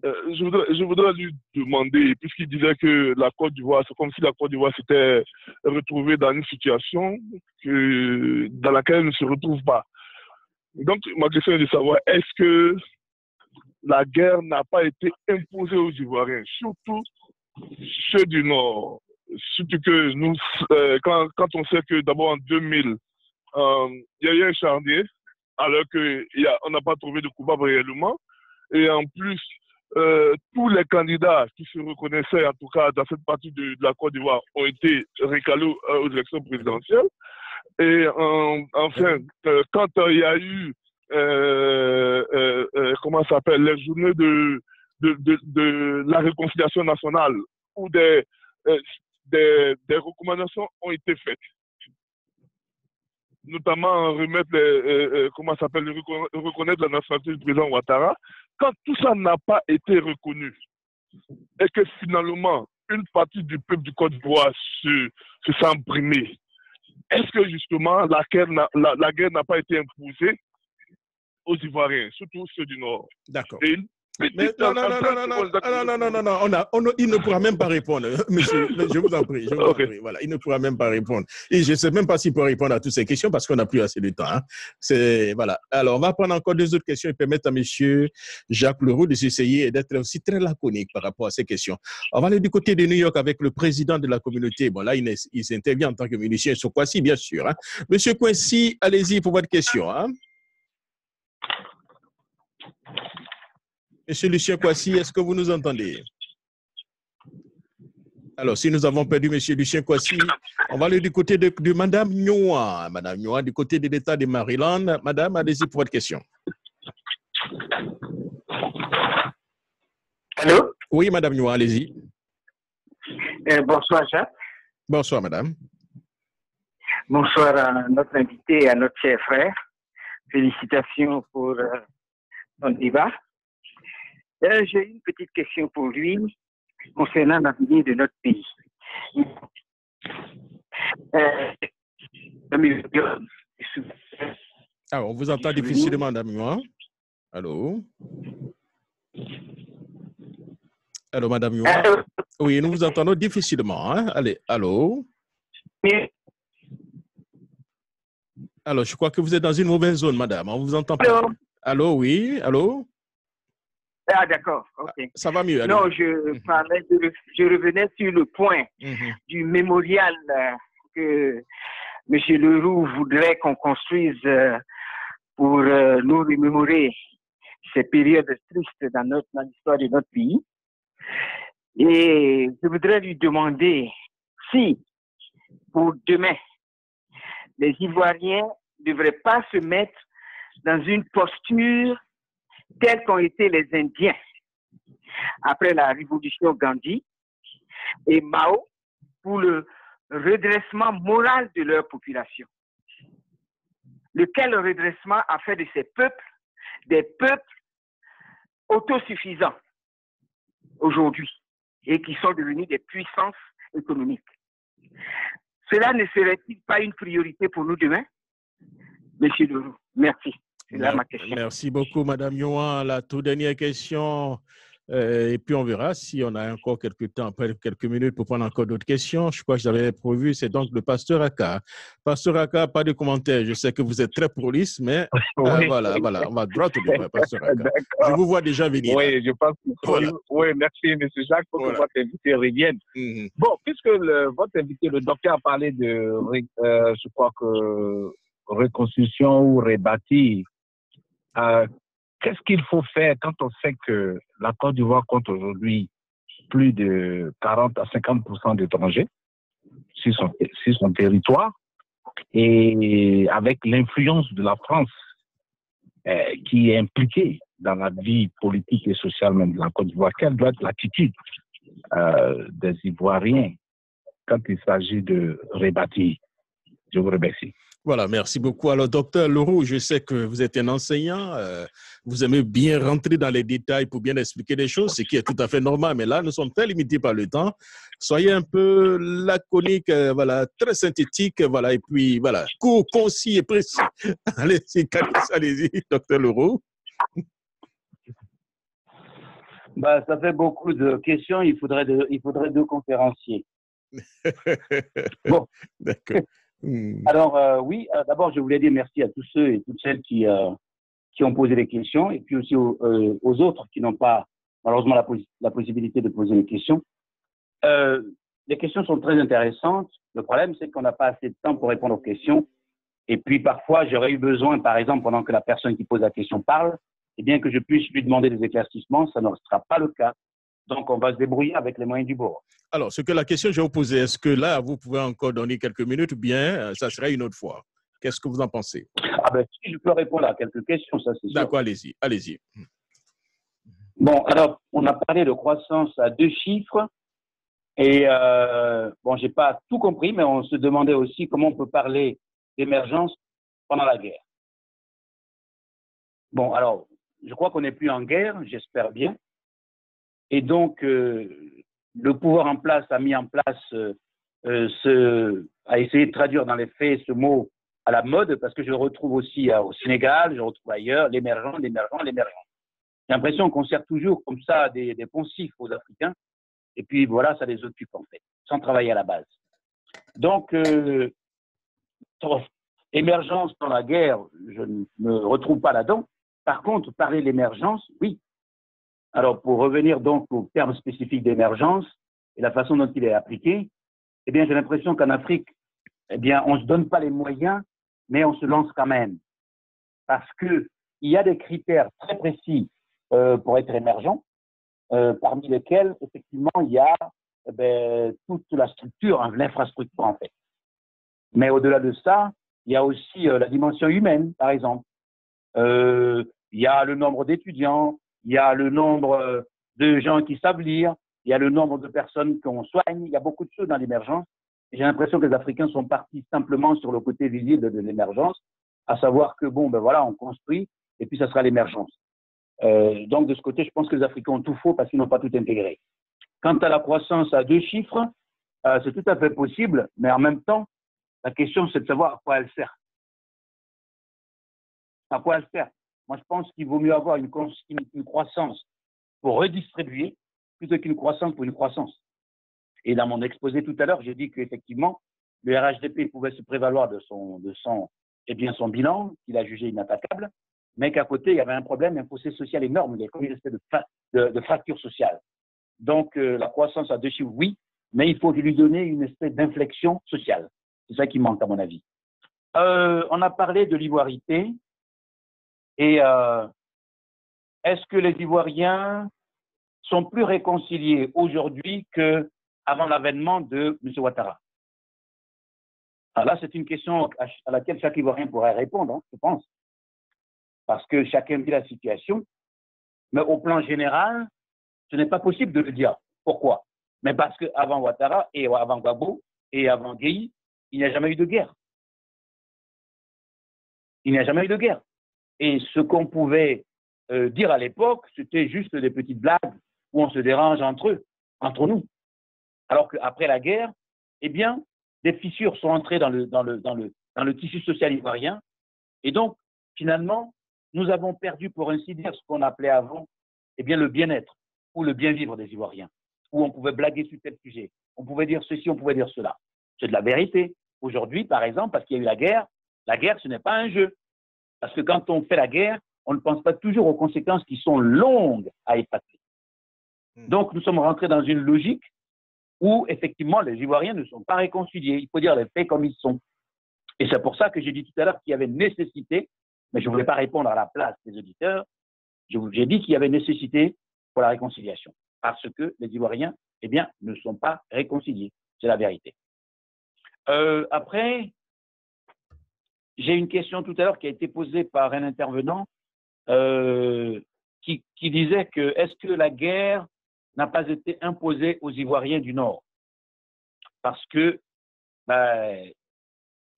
je voudrais lui demander, puisqu'il disait que la Côte d'Ivoire, c'est comme si la Côte d'Ivoire s'était retrouvée dans une situation dans laquelle elle ne se retrouve pas. Donc, ma question est de savoir, est-ce que la guerre n'a pas été imposée aux Ivoiriens, surtout ceux du Nord? Surtout que nous, quand on sait que d'abord en 2000, il y a eu un charnier, alors qu'on n'a pas trouvé de coupable réellement. Et en plus, tous les candidats qui se reconnaissaient, en tout cas dans cette partie de la Côte d'Ivoire, ont été recalés aux élections présidentielles. Et enfin, quand il y a eu, comment ça s'appelle, les journées de la réconciliation nationale, où des recommandations ont été faites, notamment remettre reconnaître la nationalité du président Ouattara. Quand tout ça n'a pas été reconnu et que finalement une partie du peuple du Côte d'Ivoire se sent brimée, est-ce que justement la guerre n'a pas été imposée aux Ivoiriens, surtout ceux du Nord? D'accord. Mais non, non, non, non, non, non, non, non, non, il ne pourra même pas répondre, monsieur, je vous en prie, voilà, il ne pourra même pas répondre. Et je ne sais même pas s'il peut répondre à toutes ces questions parce qu'on n'a plus assez de temps. Hein. Voilà. Alors, on va prendre encore deux autres questions et permettre à monsieur Jacques Leroux de s'essayer et d'être aussi très laconique par rapport à ces questions. On va aller du côté de New York avec le président de la communauté. Bon, là, il s'intervient en tant que musicien sur Kwasi, bien sûr. Hein. Monsieur Kwasi, allez-y pour votre question. Hein. Monsieur Lucien Kwasi, est-ce que vous nous entendez? Alors, si nous avons perdu Monsieur Lucien Kwasi, on va aller du côté de Madame Nyoa. Madame Nyoa, du côté de l'État de Maryland. Madame, allez-y pour votre question. Allô? Oui, Madame Nyoa, allez-y. Bonsoir, Jacques. Bonsoir, Madame. Bonsoir à notre invité et à notre cher frère. Félicitations pour son débat. J'ai une petite question pour lui concernant l'avenir de notre pays. On vous entend difficilement, Madame Nyoa. Allô? Allô, Madame Nyoa? Oui, nous vous entendons difficilement. Hein? Allez, allô? Alors, je crois que vous êtes dans une mauvaise zone, madame. On vous entend pas. Allô, oui, allô? Ah, d'accord, ok. Ça va mieux. Allez. Non, je revenais sur le point du mémorial que M. Leroux voudrait qu'on construise pour nous remémorer ces périodes tristes dans l'histoire de notre pays. Et je voudrais lui demander si, pour demain, les Ivoiriens ne devraient pas se mettre dans une posture telle qu'ont été les Indiens après la révolution Gandhi et Mao pour le redressement moral de leur population. Lequel redressement a fait de ces peuples des peuples autosuffisants aujourd'hui et qui sont devenus des puissances économiques. Cela ne serait-il pas une priorité pour nous demain? Monsieur Leroux, merci. C'est là ma question. Merci beaucoup, Madame Nyoa. La toute dernière question. Et puis, on verra si on a encore quelques temps, quelques minutes pour prendre encore d'autres questions. Je crois que j'avais prévu, c'est donc le pasteur Aka. Pasteur Aka, pas de commentaires. Je sais que vous êtes très prolixe, mais voilà, on va droit au but, pasteur Aka. Je vous vois déjà venir. Oui, je pense que oui, merci, M. Jacques, pour que votre invité revienne. Bon, puisque votre invité, le docteur, a parlé de, je crois que, reconstruction ou rebâtir, qu'est-ce qu'il faut faire quand on sait que la Côte d'Ivoire compte aujourd'hui plus de 40 à 50% d'étrangers sur son territoire et avec l'influence de la France qui est impliquée dans la vie politique et sociale même de la Côte d'Ivoire? Quelle doit être l'attitude des Ivoiriens quand il s'agit de rebâtir? Je vous remercie. Voilà, merci beaucoup. Alors, docteur Leroux, je sais que vous êtes un enseignant, vous aimez bien rentrer dans les détails pour bien expliquer les choses, ce qui est tout à fait normal, mais là, nous sommes très limités par le temps. Soyez un peu laconique, voilà, très synthétique, voilà, et puis, voilà, court, concis et précis. Allez-y, docteur Leroux. Ça fait beaucoup de questions, il faudrait deux conférenciers. Bon. D'accord. Alors, oui, d'abord, je voulais dire merci à tous ceux et toutes celles qui ont posé des questions et puis aussi aux autres qui n'ont pas, malheureusement, la possibilité de poser des questions. Les questions sont très intéressantes. Le problème, c'est qu'on n'a pas assez de temps pour répondre aux questions. Et puis, parfois, j'aurais eu besoin, par exemple, pendant que la personne qui pose la question parle, eh bien que je puisse lui demander des éclaircissements, ça ne sera pas le cas. Donc, on va se débrouiller avec les moyens du bord. Alors, ce que la question que je vais vous poser, est-ce que là, vous pouvez encore donner quelques minutes ou bien ça sera une autre fois? Qu'est-ce que vous en pensez? Ah ben, si je peux répondre à quelques questions, ça c'est sûr. D'accord, allez-y, allez-y. Bon, alors, on a parlé de croissance à 2 chiffres. Et, bon, j'ai pas tout compris, mais on se demandait aussi comment on peut parler d'émergence pendant la guerre. Bon, alors, je crois qu'on n'est plus en guerre, j'espère bien. Et donc, le pouvoir en place a mis en place, a essayé de traduire dans les faits ce mot à la mode, parce que je le retrouve aussi au Sénégal, je le retrouve ailleurs, l'émergent. J'ai l'impression qu'on sert toujours comme ça des poncifs aux Africains, et puis voilà, ça les occupe en fait, sans travailler à la base. Donc, émergence dans la guerre, je ne me retrouve pas là-dedans. Par contre, parler d'émergence, oui. Alors, pour revenir donc au terme spécifique d'émergence et la façon dont il est appliqué, eh bien, j'ai l'impression qu'en Afrique, eh bien, on ne se donne pas les moyens, mais on se lance quand même. Parce qu'il y a des critères très précis pour être émergent, parmi lesquels, effectivement, il y a toute la structure, hein, l'infrastructure, en fait. Mais au-delà de ça, il y a aussi la dimension humaine, par exemple. Il y a le nombre d'étudiants, il y a le nombre de gens qui savent lire, il y a le nombre de personnes qu'on soigne, il y a beaucoup de choses dans l'émergence. J'ai l'impression que les Africains sont partis simplement sur le côté visible de l'émergence, à savoir que, bon, ben voilà, on construit, et puis ça sera l'émergence. Donc, de ce côté, je pense que les Africains ont tout faux parce qu'ils n'ont pas tout intégré. Quant à la croissance à 2 chiffres, c'est tout à fait possible, mais en même temps, la question, c'est de savoir à quoi elle sert. À quoi elle sert? Moi, je pense qu'il vaut mieux avoir une croissance pour redistribuer plutôt qu'une croissance pour une croissance. Et dans mon exposé tout à l'heure, j'ai dit qu'effectivement, le RHDP pouvait se prévaloir de son bilan, qu'il a jugé inattaquable, mais qu'à côté, il y avait un problème, un fossé social énorme, il y a comme une espèce de fracture sociale. Donc, la croissance à 2 chiffres, oui, mais il faut lui donner une espèce d'inflexion sociale. C'est ça qui manque, à mon avis. On a parlé de l'ivoirité. Et est-ce que les Ivoiriens sont plus réconciliés aujourd'hui qu'avant l'avènement de M. Ouattara? Alors là, c'est une question à laquelle chaque Ivoirien pourrait répondre, hein, je pense. Parce que chacun vit la situation. Mais au plan général, ce n'est pas possible de le dire. Pourquoi? Mais parce qu'avant Ouattara et avant Gbagbo et avant Gueye, il n'y a jamais eu de guerre. Il n'y a jamais eu de guerre. Et ce qu'on pouvait dire à l'époque, c'était juste des petites blagues où on se dérange entre nous. Alors qu'après la guerre, eh bien, des fissures sont entrées dans le tissu social ivoirien. Et donc, finalement, nous avons perdu, pour ainsi dire, ce qu'on appelait avant, eh bien, le bien-être ou le bien-vivre des Ivoiriens, où on pouvait blaguer sur tel sujet. On pouvait dire ceci, on pouvait dire cela. C'est de la vérité. Aujourd'hui, par exemple, parce qu'il y a eu la guerre, ce n'est pas un jeu. Parce que quand on fait la guerre, on ne pense pas toujours aux conséquences qui sont longues à effacer. Donc, nous sommes rentrés dans une logique où, effectivement, les Ivoiriens ne sont pas réconciliés. Il faut dire les faits comme ils sont. Et c'est pour ça que j'ai dit tout à l'heure qu'il y avait nécessité, mais je ne voulais pas répondre à la place des auditeurs, j'ai dit qu'il y avait nécessité pour la réconciliation. Parce que les Ivoiriens, eh bien, ne sont pas réconciliés. C'est la vérité. Après, j'ai une question tout à l'heure qui a été posée par un intervenant qui disait que est-ce que la guerre n'a pas été imposée aux Ivoiriens du Nord? Parce que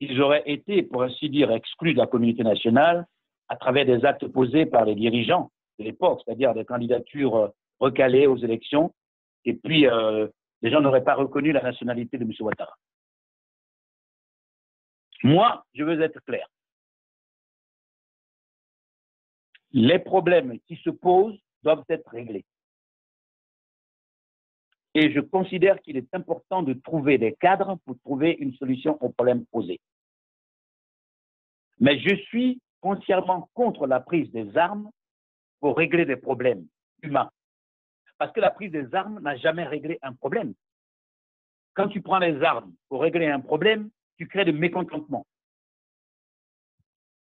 ils auraient été, pour ainsi dire, exclus de la communauté nationale à travers des actes posés par les dirigeants de l'époque, c'est-à-dire des candidatures recalées aux élections, et puis les gens n'auraient pas reconnu la nationalité de M. Ouattara. Moi, je veux être clair. Les problèmes qui se posent doivent être réglés. Et je considère qu'il est important de trouver des cadres pour trouver une solution aux problèmes posés. Mais je suis foncièrement contre la prise des armes pour régler des problèmes humains. Parce que la prise des armes n'a jamais réglé un problème. Quand tu prends les armes pour régler un problème, tu crées de mécontentement.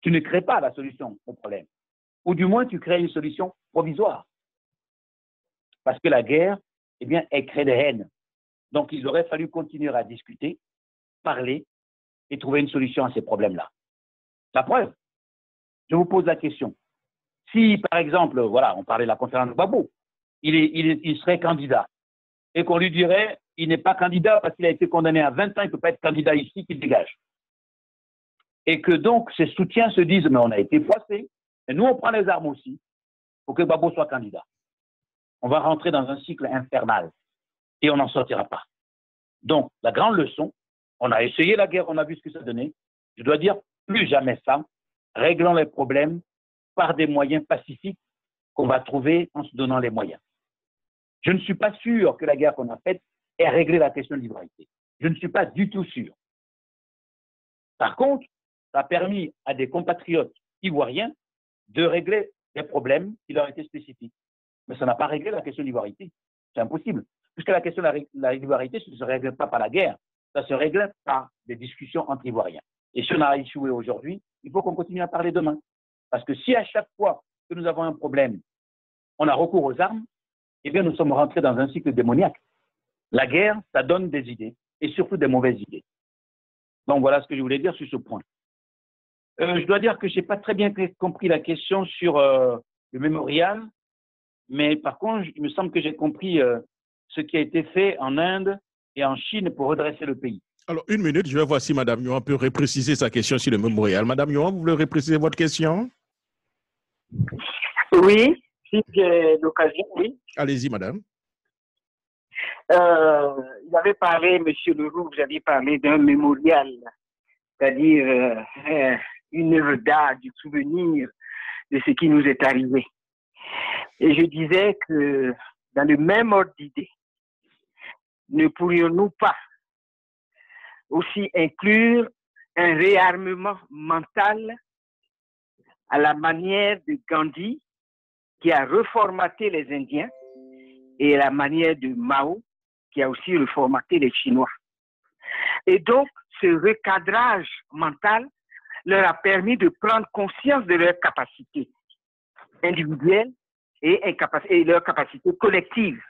Tu ne crées pas la solution au problème. Ou du moins, tu crées une solution provisoire. Parce que la guerre, eh bien, elle crée des haines. Donc, il aurait fallu continuer à discuter, parler et trouver une solution à ces problèmes-là. La preuve, je vous pose la question. Si, par exemple, voilà, on parlait de la conférence de Gbagbo, il serait candidat et qu'on lui dirait il n'est pas candidat parce qu'il a été condamné à 20 ans, il ne peut pas être candidat ici, qu'il dégage. Et que donc ses soutiens se disent mais on a été froissés, et nous on prend les armes aussi pour que Gbagbo soit candidat. On va rentrer dans un cycle infernal et on n'en sortira pas. Donc la grande leçon, on a essayé la guerre, on a vu ce que ça donnait. Je dois dire plus jamais ça. Réglons les problèmes par des moyens pacifiques qu'on va trouver en se donnant les moyens. Je ne suis pas sûr que la guerre qu'on a faite ait réglé la question de l'ivoirité. Je ne suis pas du tout sûr. Par contre, ça a permis à des compatriotes ivoiriens de régler des problèmes qui leur étaient spécifiques. Mais ça n'a pas réglé la question de l'ivoirité. C'est impossible. Puisque la question de l'ivoirité, ça ne se règle pas par la guerre, ça se règle par des discussions entre Ivoiriens. Et si on a échoué aujourd'hui, il faut qu'on continue à parler demain. Parce que si à chaque fois que nous avons un problème, on a recours aux armes, eh bien nous sommes rentrés dans un cycle démoniaque. La guerre, ça donne des idées, et surtout des mauvaises idées. Donc voilà ce que je voulais dire sur ce point. Je dois dire que je n'ai pas très bien compris la question sur le mémorial, mais par contre, il me semble que j'ai compris ce qui a été fait en Inde et en Chine pour redresser le pays. Alors, une minute, je vais voir si Mme Yohan peut repréciser sa question sur le mémorial. Mme Yohan, vous voulez repréciser votre question? Oui, si j'ai l'occasion, oui. Allez-y, madame. Vous avez parlé, M. Leroux, vous avez parlé d'un mémorial, c'est-à-dire une œuvre d'art, du souvenir de ce qui nous est arrivé. Et je disais que dans le même ordre d'idée, ne pourrions-nous pas aussi inclure un réarmement mental à la manière de Gandhi, qui a reformaté les Indiens, et à la manière de Mao, qui a aussi reformaté les Chinois. Et donc, ce recadrage mental leur a permis de prendre conscience de leurs capacités individuelles et leurs capacités collectives,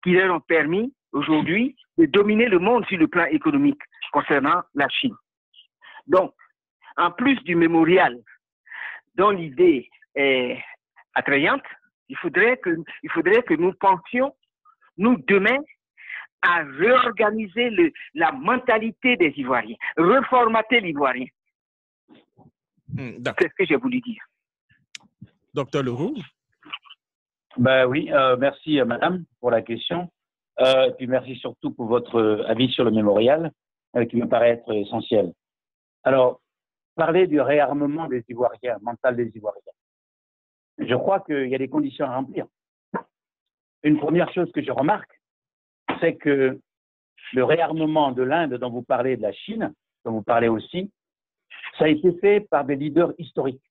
qui leur ont permis aujourd'hui de dominer le monde sur le plan économique concernant la Chine. Donc, en plus du mémorial dont l'idée est attrayante, il faudrait que nous pensions, nous demain, à réorganiser la mentalité des Ivoiriens, reformater l'Ivoirien. C'est ce que j'ai voulu dire. Docteur Leroux? Ben oui, merci madame pour la question. Et puis merci surtout pour votre avis sur le mémorial, qui me paraît être essentiel. Alors, parler du réarmement des Ivoiriens, mental des Ivoiriens. Je crois qu'il y a des conditions à remplir. Une première chose que je remarque, c'est que le réarmement de l'Inde dont vous parlez, de la Chine, dont vous parlez aussi, ça a été fait par des leaders historiques.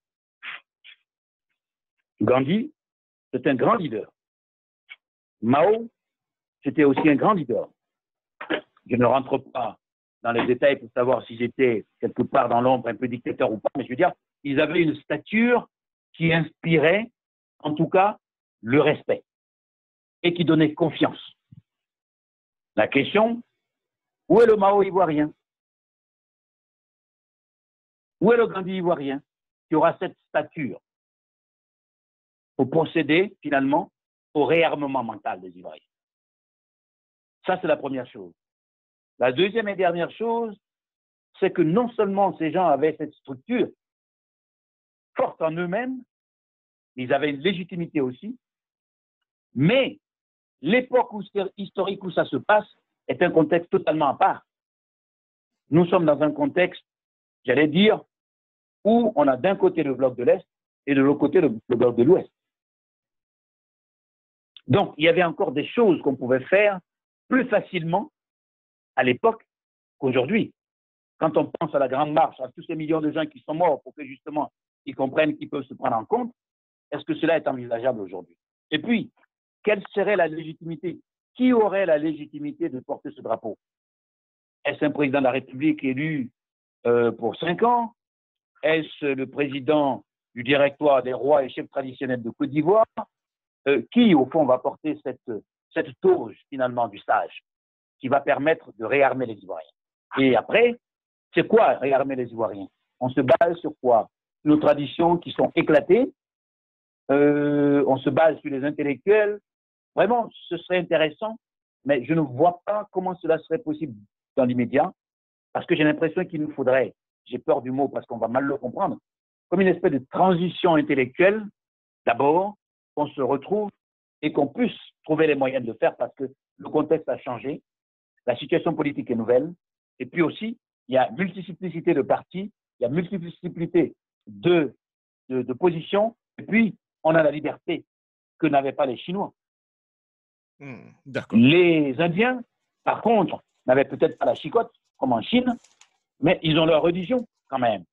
Gandhi, c'est un grand leader. Mao, c'était aussi un grand leader. Je ne rentre pas dans les détails pour savoir si j'étais quelque part dans l'ombre un peu dictateur ou pas, mais je veux dire, ils avaient une stature qui inspirait, en tout cas, le respect et qui donnait confiance. La question, où est le Mao ivoirien? Où est le Gandhi ivoirien qui aura cette stature pour procéder finalement au réarmement mental des Ivoiriens? Ça, c'est la première chose. La deuxième et dernière chose, c'est que non seulement ces gens avaient cette structure forte en eux-mêmes, ils avaient une légitimité aussi, mais l'époque historique où ça se passe est un contexte totalement à part. Nous sommes dans un contexte, j'allais dire, où on a d'un côté le bloc de l'Est et de l'autre côté le bloc de l'Ouest. Donc, il y avait encore des choses qu'on pouvait faire plus facilement à l'époque qu'aujourd'hui. Quand on pense à la Grande Marche, à tous ces millions de gens qui sont morts pour que justement ils comprennent qu'ils peuvent se prendre en compte, est-ce que cela est envisageable aujourd'hui? Et puis, quelle serait la légitimité? Qui aurait la légitimité de porter ce drapeau? Est-ce un président de la République élu pour 5 ans? Est-ce le président du directoire des rois et chefs traditionnels de Côte d'Ivoire? Qui, au fond, va porter cette toge, finalement, du sage, qui va permettre de réarmer les Ivoiriens? Et après, c'est quoi réarmer les Ivoiriens? On se base sur quoi? Nos traditions qui sont éclatées, on se base sur les intellectuels. Vraiment, ce serait intéressant, mais je ne vois pas comment cela serait possible dans l'immédiat, parce que j'ai l'impression qu'il nous faudrait, j'ai peur du mot parce qu'on va mal le comprendre, comme une espèce de transition intellectuelle, d'abord, qu'on se retrouve et qu'on puisse trouver les moyens de le faire parce que le contexte a changé, la situation politique est nouvelle, et puis aussi, il y a multiplicité de partis, il y a multiplicité de positions, et puis on a la liberté que n'avaient pas les Chinois. D'accord. Les Indiens, par contre, n'avaient peut-être pas la chicotte, comme en Chine, mais ils ont leur religion quand même,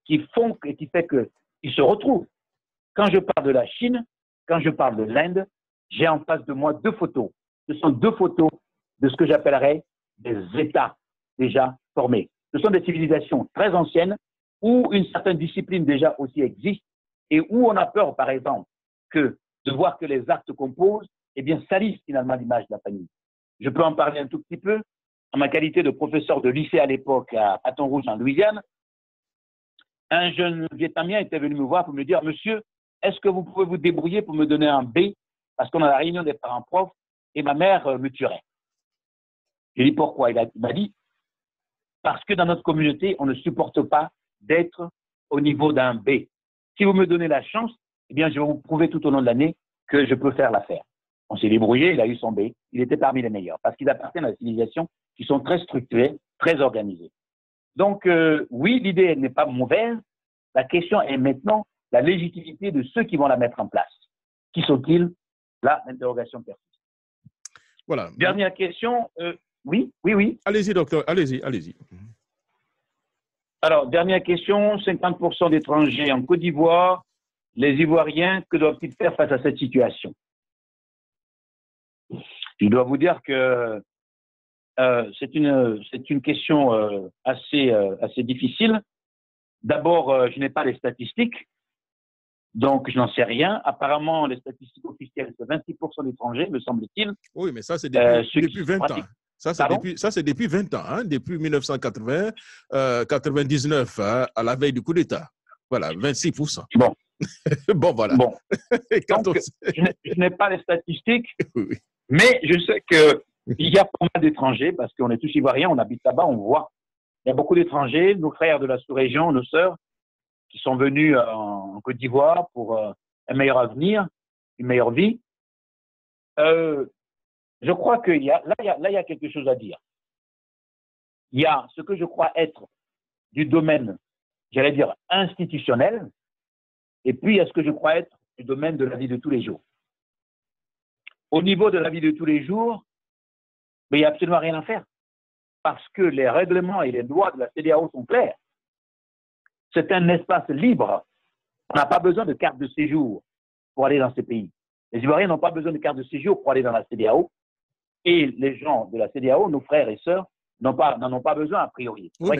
qui font et qui fait qu'ils se retrouvent. Quand je parle de la Chine, quand je parle de l'Inde, j'ai en face de moi 2 photos. Ce sont 2 photos de ce que j'appellerais des États déjà formés. Ce sont des civilisations très anciennes où une certaine discipline déjà aussi existe et où on a peur, par exemple, de voir que les actes qu'on pose, eh bien, salissent finalement l'image de la famille. Je peux en parler un tout petit peu. En ma qualité de professeur de lycée à l'époque à Baton-Rouge en Louisiane, un jeune Vietnamien était venu me voir pour me dire « Monsieur, est-ce que vous pouvez vous débrouiller pour me donner un B parce qu'on a la réunion des parents profs et ma mère me tuerait. » J'ai dit « Pourquoi ?» Il m'a dit « Parce que dans notre communauté, on ne supporte pas d'être au niveau d'un B. Si vous me donnez la chance, eh bien, je vais vous prouver tout au long de l'année que je peux faire l'affaire. » On s'est débrouillé, il a eu son B. Il était parmi les meilleurs parce qu'ils appartiennent à des civilisations qui sont très structurées, très organisées. Donc, oui, l'idée n'est pas mauvaise. La question est maintenant la légitimité de ceux qui vont la mettre en place. Qui sont-ils? Là, l'interrogation persiste. Voilà. Dernière question. Oui. Allez-y, docteur. Allez-y. Alors, dernière question. 50% d'étrangers en Côte d'Ivoire. Les Ivoiriens, que doivent-ils faire face à cette situation? Je dois vous dire que c'est une question assez difficile. D'abord, je n'ai pas les statistiques, donc je n'en sais rien. Apparemment, les statistiques officielles, c'est 26% d'étrangers, me semble-t-il. Oui, mais ça, c'est depuis 20 ans. Ça, c'est depuis 20 ans, hein, depuis 1980, 99, hein, à la veille du coup d'État. Voilà, 26%. Bon. Bon, voilà. Bon. Donc, je n'ai pas les statistiques, oui. Mais je sais qu'il y a pas mal d'étrangers, parce qu'on est tous Ivoiriens, on habite là-bas, on voit. Il y a beaucoup d'étrangers, nos frères de la sous-région, nos sœurs, qui sont venus en Côte d'Ivoire pour un meilleur avenir, une meilleure vie. Je crois qu'il y a quelque chose à dire. Il y a ce que je crois être du domaine, j'allais dire, institutionnel, et puis il y a ce que je crois être du domaine de la vie de tous les jours. Au niveau de la vie de tous les jours, mais il n'y a absolument rien à faire. Parce que les règlements et les lois de la CEDEAO sont clairs. C'est un espace libre. On n'a pas besoin de carte de séjour pour aller dans ces pays. Les Ivoiriens n'ont pas besoin de carte de séjour pour aller dans la CEDEAO. Et les gens de la CEDEAO, nos frères et sœurs, n'en ont pas besoin a priori. Oui,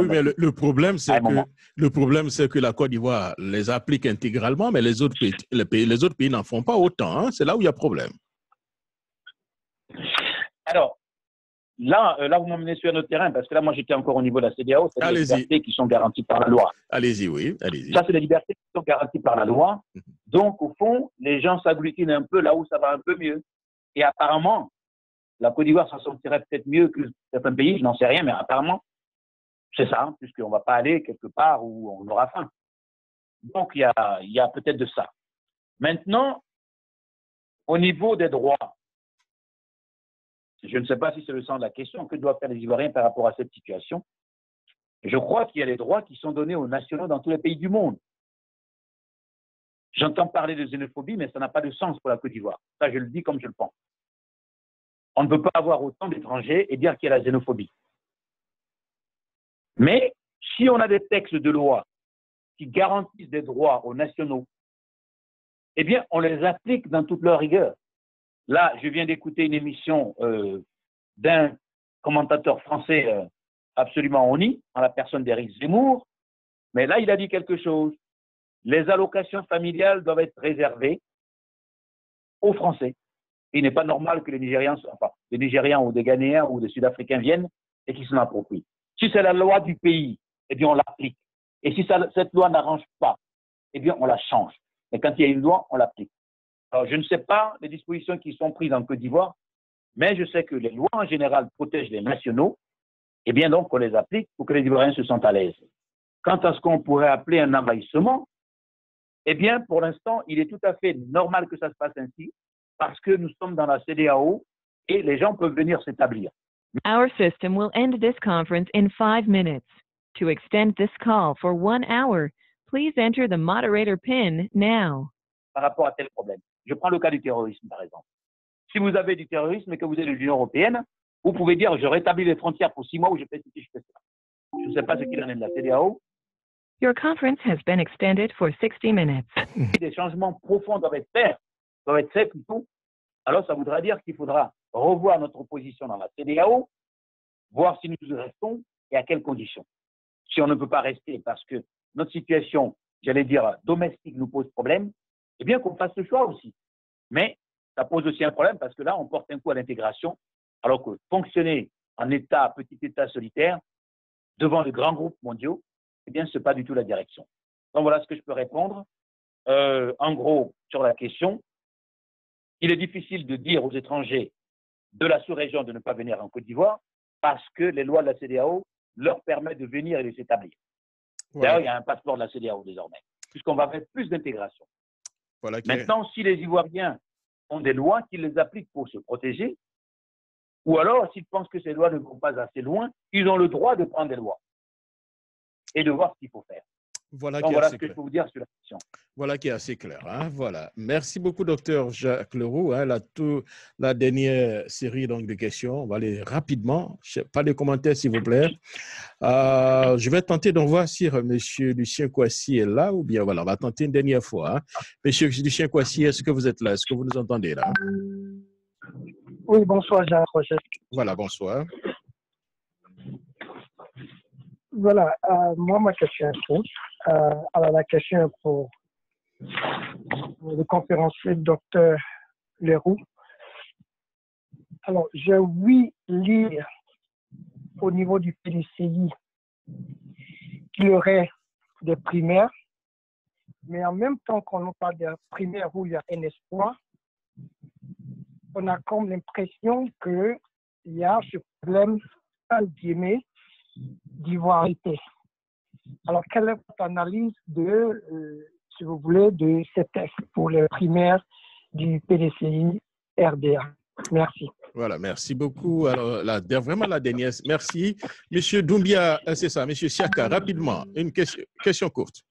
mais le problème, c'est que la Côte d'Ivoire les applique intégralement, mais les autres pays n'en font pas autant. Hein. C'est là où il y a problème. Alors, là, vous m'emmenez sur notre terrain, parce que là, moi, j'étais encore au niveau de la CEDEAO, c'est des libertés qui sont garanties par la loi. Allez-y, oui, allez-y. Ça, c'est des libertés qui sont garanties par la loi. Donc, au fond, les gens s'agglutinent un peu là où ça va un peu mieux. Et apparemment, la Côte d'Ivoire s'en sortirait peut-être mieux que certains pays, je n'en sais rien, mais apparemment, c'est ça, puisqu'on ne va pas aller quelque part où on aura faim. Donc, il y a peut-être de ça. Maintenant, au niveau des droits, je ne sais pas si c'est le sens de la question, que doivent faire les Ivoiriens par rapport à cette situation? Je crois qu'il y a des droits qui sont donnés aux nationaux dans tous les pays du monde. J'entends parler de xénophobie, mais ça n'a pas de sens pour la Côte d'Ivoire. Ça, je le dis comme je le pense. On ne peut pas avoir autant d'étrangers et dire qu'il y a la xénophobie. Mais si on a des textes de loi qui garantissent des droits aux nationaux, eh bien, on les applique dans toute leur rigueur. Là, je viens d'écouter une émission d'un commentateur français absolument honni, en la personne d'Éric Zemmour, mais là, il a dit quelque chose. Les allocations familiales doivent être réservées aux Français. Il n'est pas normal que les Nigérians ou des Ghanéens ou des Sud-Africains viennent et qu'ils s'en approprient. Si c'est la loi du pays, eh bien, on l'applique. Et si cette loi n'arrange pas, eh bien, on la change. Mais quand il y a une loi, on l'applique. Alors, je ne sais pas les dispositions qui sont prises en Côte d'Ivoire, mais je sais que les lois en général protègent les nationaux, et bien donc on les applique pour que les Ivoiriens se sentent à l'aise. Quant à ce qu'on pourrait appeler un envahissement, eh bien, pour l'instant, il est tout à fait normal que ça se passe ainsi, parce que nous sommes dans la CEDEAO et les gens peuvent venir s'établir. Our system will end this conference in 5 minutes. To extend this call for 1 hour, please enter the moderator PIN now. par rapport à tel problème. Je prends le cas du terrorisme, par exemple. Si vous avez du terrorisme et que vous êtes de l'Union européenne, vous pouvez dire je rétablis les frontières pour 6 mois ou je fais ceci, je fais ça. Je ne sais pas ce qu'il en est de la CEDEAO. Your conference has been extended for 60 minutes. Des changements profonds doivent être faits plutôt. Alors ça voudra dire qu'il faudra revoir notre position dans la CEDEAO, voir si nous restons et à quelles conditions. Si on ne peut pas rester parce que notre situation, j'allais dire, domestique nous pose problème, eh bien qu'on fasse le choix aussi. Mais ça pose aussi un problème parce que là, on porte un coup à l'intégration, alors que fonctionner en État, petit État solitaire, devant les grands groupes mondiaux, eh bien, ce n'est pas du tout la direction. Donc voilà ce que je peux répondre. En gros, sur la question, il est difficile de dire aux étrangers de la sous-région de ne pas venir en Côte d'Ivoire parce que les lois de la CEDEAO leur permettent de venir et de s'établir. Voilà. D'ailleurs, il y a un passeport de la CEDEAO désormais, puisqu'on va faire plus d'intégration. Voilà Maintenant, si les Ivoiriens ont des lois qui les appliquent pour se protéger, ou alors s'ils pensent que ces lois ne vont pas assez loin, ils ont le droit de prendre des lois et de voir ce qu'il faut faire. Voilà, donc voilà ce que je peux vous dire sur la question. Voilà qui est assez clair. Hein? Voilà. Merci beaucoup, docteur Jacques Leroux. Hein? La dernière série donc, de questions, on va aller rapidement. Pas de commentaires, s'il vous plaît. Je vais tenter d'en voir si M. Lucien Kouassi est là ou bien voilà, on va tenter une dernière fois. Hein? M. Lucien Kouassi, est-ce que vous êtes là? Est-ce que vous nous entendez là? Oui, bonsoir, Jean-Roger. Voilà, bonsoir. Voilà, moi, ma question est courte. Alors, la question est pour le conférencier docteur Leroux. Alors, j'ai ouï lire au niveau du PDCI qu'il y aurait des primaires, mais en même temps qu'on nous parle des primaires où il y a un espoir, on a comme l'impression qu'il y a ce problème, entre guillemets, d'ivoirité. Alors, quelle est votre analyse de, si vous voulez, de ces textes pour les primaires du PDCI RDA? Merci. Voilà, merci beaucoup. Alors, vraiment la dernière. Merci. Monsieur Doumbia, c'est ça. Monsieur Siaka, rapidement, une question courte.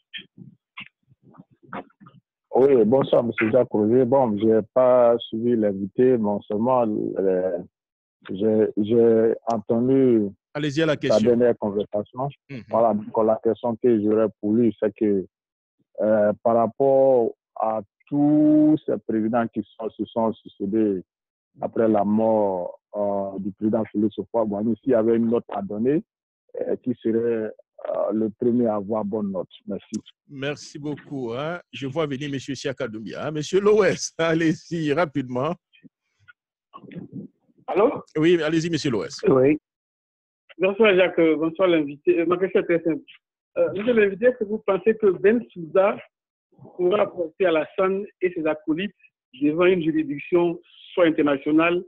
Oui, bonsoir, monsieur Jacques Roger. Bon, je n'ai pas suivi l'invité, mais seulement j'ai entendu allez-y à la sa question. dernière conversation. Voilà, donc la question que j'aurais pour lui, c'est que par rapport à tous ces présidents qui se sont succédés après la mort du président Félix Houphouët-Boigny, s'il y avait une note à donner, qui serait le premier à avoir bonne note. Merci. Merci beaucoup. Hein. Je vois venir M. Siaka Doumbia. Monsieur Loès, allez-y rapidement. Allô? Oui, allez-y, Monsieur Loès. Oui. Bonsoir Jacques, bonsoir l'invité. Ma question est très simple. Monsieur l'invité, est-ce que vous pensez que Bensouda pourra porter Alassane et ses acolytes devant une juridiction soit internationale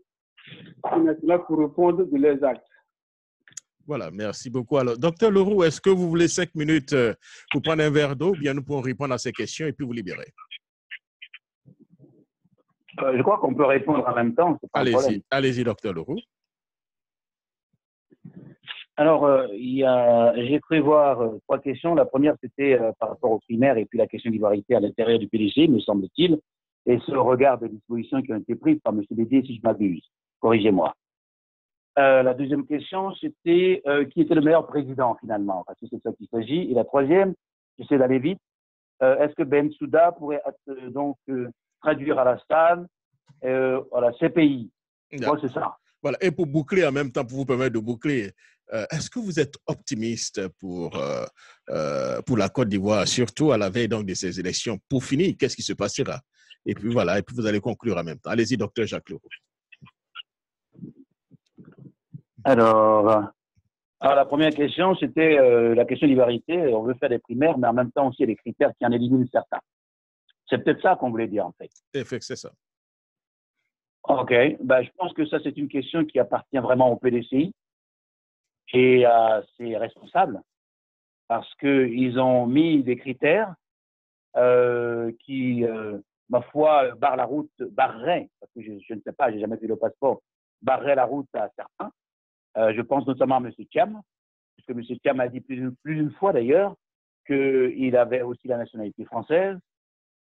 ou nationale pour répondre de leurs actes? Voilà, merci beaucoup. Alors, docteur Leroux, est-ce que vous voulez 5 minutes pour prendre un verre d'eau ou bien nous pourrons répondre à ces questions et puis vous libérer? Je crois qu'on peut répondre en même temps. Allez-y, allez-y, docteur Leroux. Alors, j'ai cru voir 3 questions. La première, c'était par rapport aux primaires et puis la question d'ivoirité à l'intérieur du PDG, me semble-t-il, et ce regard des dispositions qui ont été prises par M. Bédier, si je m'abuse. Corrigez-moi. La deuxième question, c'était qui était le meilleur président, finalement, parce que c'est ça qu'il s'agit. Et la troisième, j'essaie d'aller vite, est-ce que Bensouda pourrait donc traduire Alassane à la CPI? Bon, c'est ça. Voilà. Et pour boucler en même temps, pour vous permettre de boucler, est-ce que vous êtes optimiste pour la Côte d'Ivoire, surtout à la veille donc, de ces élections? Pour finir, qu'est-ce qui se passera? Et puis voilà, et puis vous allez conclure en même temps. Allez-y, docteur Jacques Leroux. Alors, la première question, c'était la question d'ivoirité. On veut faire des primaires, mais en même temps aussi des critères qui en éliminent certains. C'est peut-être ça qu'on voulait dire, en fait. C'est ça. OK. Ben, je pense que ça, c'est une question qui appartient vraiment au PDCI et à ses responsables parce qu'ils ont mis des critères qui, ma foi, barreraient, parce que je ne sais pas, je n'ai jamais vu le passeport, barreraient la route à certains. Je pense notamment à M. Thiam, puisque M. Thiam a dit plus d'une fois d'ailleurs qu'il avait aussi la nationalité française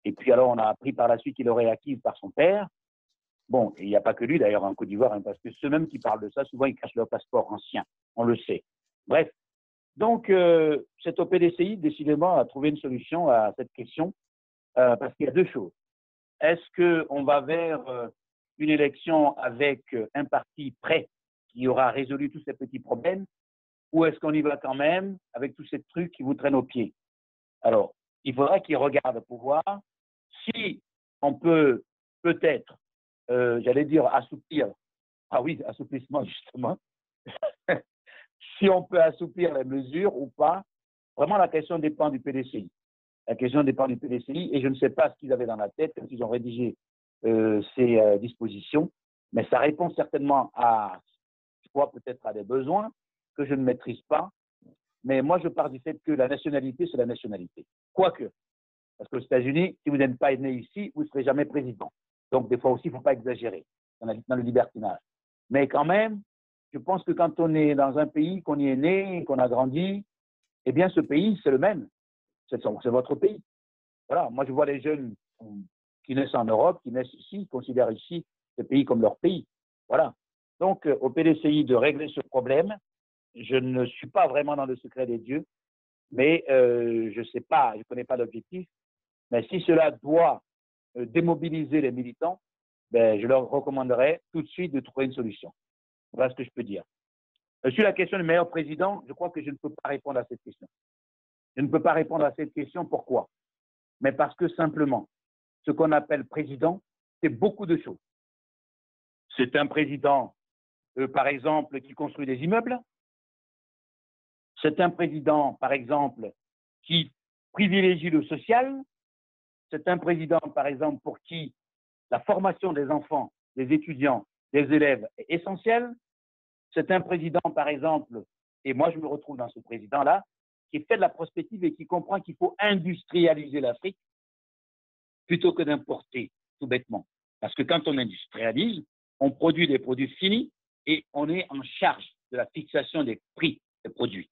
Et puis alors, on a appris par la suite qu'il aurait acquis par son père. Bon, il n'y a pas que lui d'ailleurs en Côte d'Ivoire, hein, parce que ceux-mêmes qui parlent de ça, souvent ils cachent leur passeport ancien, on le sait. Bref, donc cette OPDCI, décidément, a trouvé une solution à cette question, parce qu'il y a deux choses. Est-ce qu'on va vers une élection avec un parti prêt qui aura résolu tous ces petits problèmes, ou est-ce qu'on y va quand même avec tous ces trucs qui vous traînent aux pieds? Alors, il faudra qu'ils regardent pour voir si on peut peut-être, j'allais dire, assouplir. Ah oui, assouplissement, justement. Si on peut assouplir les mesures ou pas. Vraiment, la question dépend du PDCI. La question dépend du PDCI et je ne sais pas ce qu'ils avaient dans la tête quand ils ont rédigé ces dispositions, mais ça répond certainement à, je crois, peut-être à des besoins que je ne maîtrise pas. Mais moi, je pars du fait que la nationalité, c'est la nationalité. Quoique, parce qu'aux États-Unis, si vous n'êtes pas né ici, vous ne serez jamais président. Donc, des fois aussi, il ne faut pas exagérer dans le libertinage. Mais quand même, je pense que quand on est dans un pays, qu'on y est né, qu'on a grandi, eh bien, ce pays, c'est le même. C'est votre pays. Voilà. Moi, je vois les jeunes qui naissent en Europe, qui naissent ici, qui considèrent ici ce pays comme leur pays. Voilà. Donc, au PDCI de régler ce problème, je ne suis pas vraiment dans le secret des dieux, mais je ne sais pas, je ne connais pas l'objectif. Mais si cela doit démobiliser les militants, ben, je leur recommanderais tout de suite de trouver une solution. Voilà ce que je peux dire. Sur la question du meilleur président, je crois que je ne peux pas répondre à cette question. Je ne peux pas répondre à cette question. Pourquoi? Mais parce que simplement, ce qu'on appelle président, c'est beaucoup de choses. C'est un président, par exemple, qui construit des immeubles. C'est un président, par exemple, qui privilégie le social. C'est un président, par exemple, pour qui la formation des enfants, des étudiants, des élèves est essentielle. C'est un président, par exemple, et moi je me retrouve dans ce président-là, qui fait de la prospective et qui comprend qu'il faut industrialiser l'Afrique plutôt que d'importer, tout bêtement. Parce que quand on industrialise, on produit des produits finis et on est en charge de la fixation des prix des produits.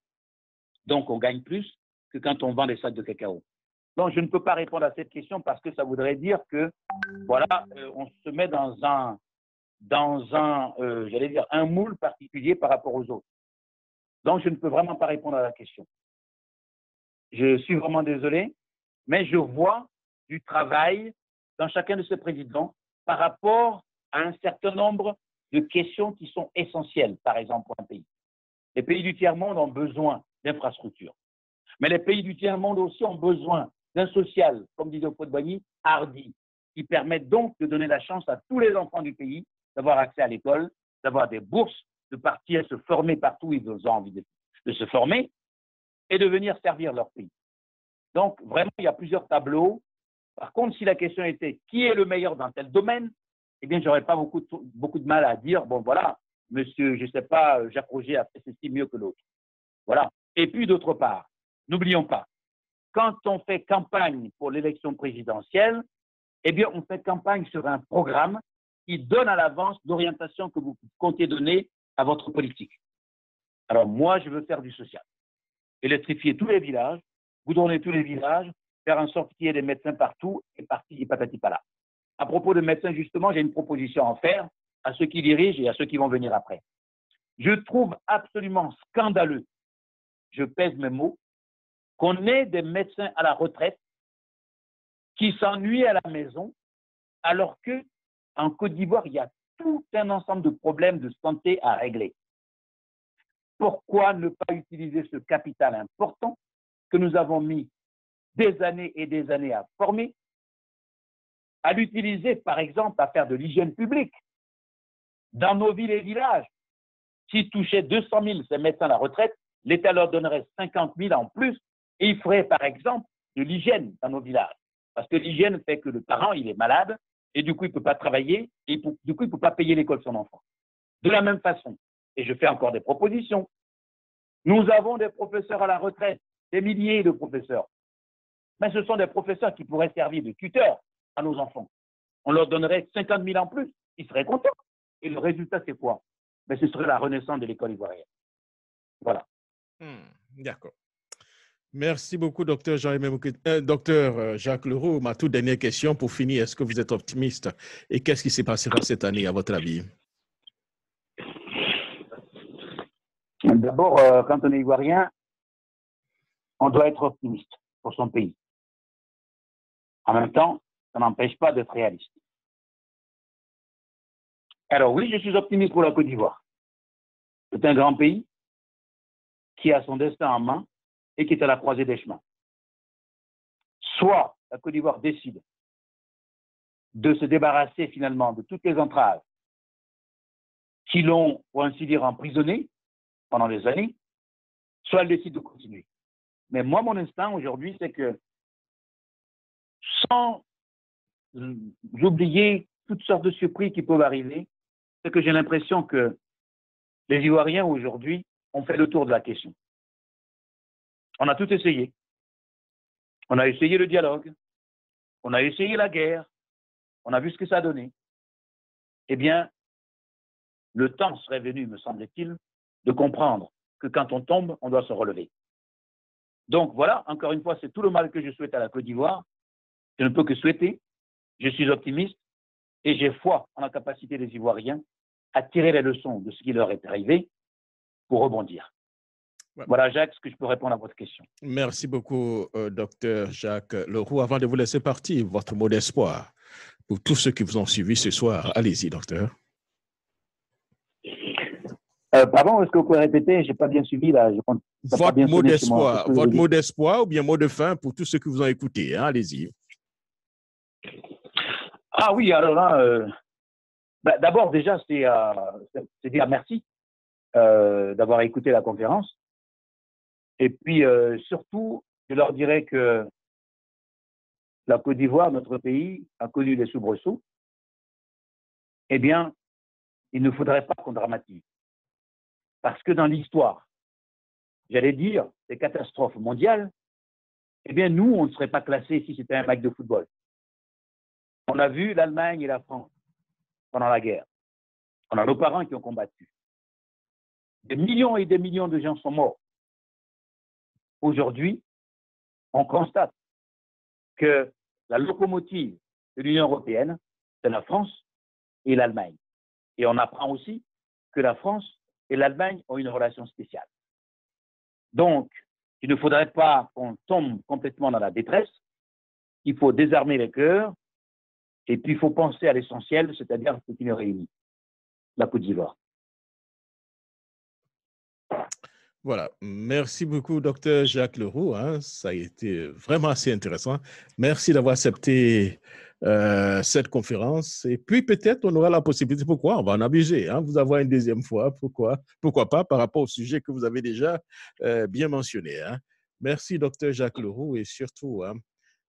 Donc, on gagne plus que quand on vend des sacs de cacao. Donc, je ne peux pas répondre à cette question parce que ça voudrait dire que, voilà, on se met dans un j'allais dire, un moule particulier par rapport aux autres. Donc, je ne peux vraiment pas répondre à la question. Je suis vraiment désolé, mais je vois du travail dans chacun de ces présidents par rapport à un certain nombre de questions qui sont essentielles, par exemple, pour un pays. Les pays du tiers-monde ont besoin d'infrastructures. Mais les pays du tiers-monde aussi ont besoin d'un social, comme disait Houphouët-Boigny, hardi, qui permette donc de donner la chance à tous les enfants du pays d'avoir accès à l'école, d'avoir des bourses, de partir se former partout où ils ont envie de se former et de venir servir leur pays. Donc, vraiment, il y a plusieurs tableaux. Par contre, si la question était qui est le meilleur dans tel domaine, eh bien, je n'aurais pas beaucoup de mal à dire, bon, voilà, monsieur, je ne sais pas, Jacques Roger a fait ceci mieux que l'autre. Voilà. Et puis, d'autre part, n'oublions pas, quand on fait campagne pour l'élection présidentielle, eh bien, on fait campagne sur un programme qui donne à l'avance l'orientation que vous comptez donner à votre politique. Alors, moi, je veux faire du social. Électrifier tous les villages, goudronner tous les villages, faire en sorte qu'il y ait des médecins partout, et parti, et patati pas là. À propos de médecins, justement, j'ai une proposition à faire à ceux qui dirigent et à ceux qui vont venir après. Je trouve absolument scandaleux, je pèse mes mots, qu'on ait des médecins à la retraite qui s'ennuient à la maison, alors qu'en Côte d'Ivoire, il y a tout un ensemble de problèmes de santé à régler. Pourquoi ne pas utiliser ce capital important que nous avons mis des années et des années à former, à l'utiliser, par exemple, à faire de l'hygiène publique dans nos villes et villages? S'ils touchaient 200 000 ces médecins à la retraite, l'État leur donnerait 50 000 en plus et il ferait, par exemple, de l'hygiène dans nos villages. Parce que l'hygiène fait que le parent, il est malade et du coup, il ne peut pas travailler et du coup, il ne peut pas payer l'école de son enfant. De la même façon, et je fais encore des propositions, nous avons des professeurs à la retraite, des milliers de professeurs. Mais ce sont des professeurs qui pourraient servir de tuteurs à nos enfants. On leur donnerait 50 000 en plus, ils seraient contents. Et le résultat, c'est quoi? Mais ce serait la renaissance de l'école ivoirienne. Voilà. D'accord. Merci beaucoup, docteur docteur Jacques Leroux. Ma toute dernière question pour finir. Est-ce que vous êtes optimiste? Et qu'est-ce qui se passera cette année, à votre avis? D'abord, quand on est ivoirien, on doit être optimiste pour son pays. En même temps, ça n'empêche pas d'être réaliste. Alors oui, je suis optimiste pour la Côte d'Ivoire. C'est un grand pays qui a son destin en main et qui est à la croisée des chemins. Soit la Côte d'Ivoire décide de se débarrasser finalement de toutes les entraves qui l'ont, pour ainsi dire, emprisonné pendant des années, soit elle décide de continuer. Mais moi, mon instinct aujourd'hui, c'est que sans oublier toutes sortes de surprises qui peuvent arriver, c'est que j'ai l'impression que les Ivoiriens aujourd'hui ont fait le tour de la question. On a tout essayé. On a essayé le dialogue, on a essayé la guerre, on a vu ce que ça a donné. Eh bien, le temps serait venu, me semble-t-il, de comprendre que quand on tombe, on doit se relever. Donc voilà, encore une fois, c'est tout le mal que je souhaite à la Côte d'Ivoire. Je ne peux que souhaiter, je suis optimiste et j'ai foi en la capacité des Ivoiriens à tirer les leçons de ce qui leur est arrivé pour rebondir. Ouais. Voilà, Jacques, ce que je peux répondre à votre question. Merci beaucoup, docteur Jacques Leroux. Avant de vous laisser partir, votre mot d'espoir pour tous ceux qui vous ont suivi ce soir. Allez-y, docteur. Pardon, est-ce que vous pouvez répéter? Je n'ai pas bien suivi là. Votre mot d'espoir ou bien mot de fin pour tous ceux qui vous ont écouté. Hein? Allez-y. Ah oui, alors là, d'abord déjà, c'est dire merci d'avoir écouté la conférence. Et puis, surtout, je leur dirais que la Côte d'Ivoire, notre pays, a connu des soubresauts. Eh bien, il ne faudrait pas qu'on dramatise. Parce que dans l'histoire, j'allais dire, des catastrophes mondiales, eh bien, nous, on ne serait pas classés si c'était un match de football. On a vu l'Allemagne et la France pendant la guerre. On a nos parents qui ont combattu. Des millions et des millions de gens sont morts. Aujourd'hui, on constate que la locomotive de l'Union européenne, c'est la France et l'Allemagne. Et on apprend aussi que la France et l'Allemagne ont une relation spéciale. Donc, il ne faudrait pas qu'on tombe complètement dans la détresse. Il faut désarmer les cœurs et puis il faut penser à l'essentiel, c'est-à-dire ce qui nous réunit, la Côte d'Ivoire. Voilà, merci beaucoup, docteur Jacques Leroux. Hein. Ça a été vraiment assez intéressant. Merci d'avoir accepté cette conférence. Et puis, peut-être, on aura la possibilité, pourquoi? On va en abuser, hein, vous avoir une deuxième fois. Pourquoi pas, par rapport au sujet que vous avez déjà bien mentionné. Hein. Merci, docteur Jacques Leroux. Et surtout, hein,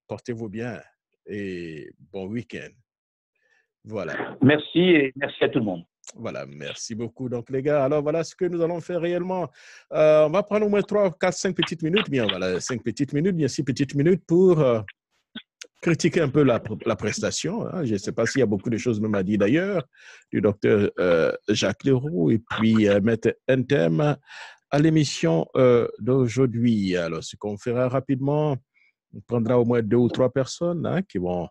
portez-vous bien et bon week-end. Voilà. Merci et merci à tout le monde. Voilà, merci beaucoup. Donc, les gars, alors voilà ce que nous allons faire réellement. On va prendre au moins 3, 4, 5 petites minutes. Bien, voilà, 5 petites minutes, bien 6 petites minutes pour critiquer un peu la prestation. Hein. Je ne sais pas s'il y a beaucoup de choses même à dire d'ailleurs, du docteur Jacques Leroux, et puis mettre un thème à l'émission d'aujourd'hui. Alors, ce qu'on fera rapidement, on prendra au moins 2 ou 3 personnes hein, qui vont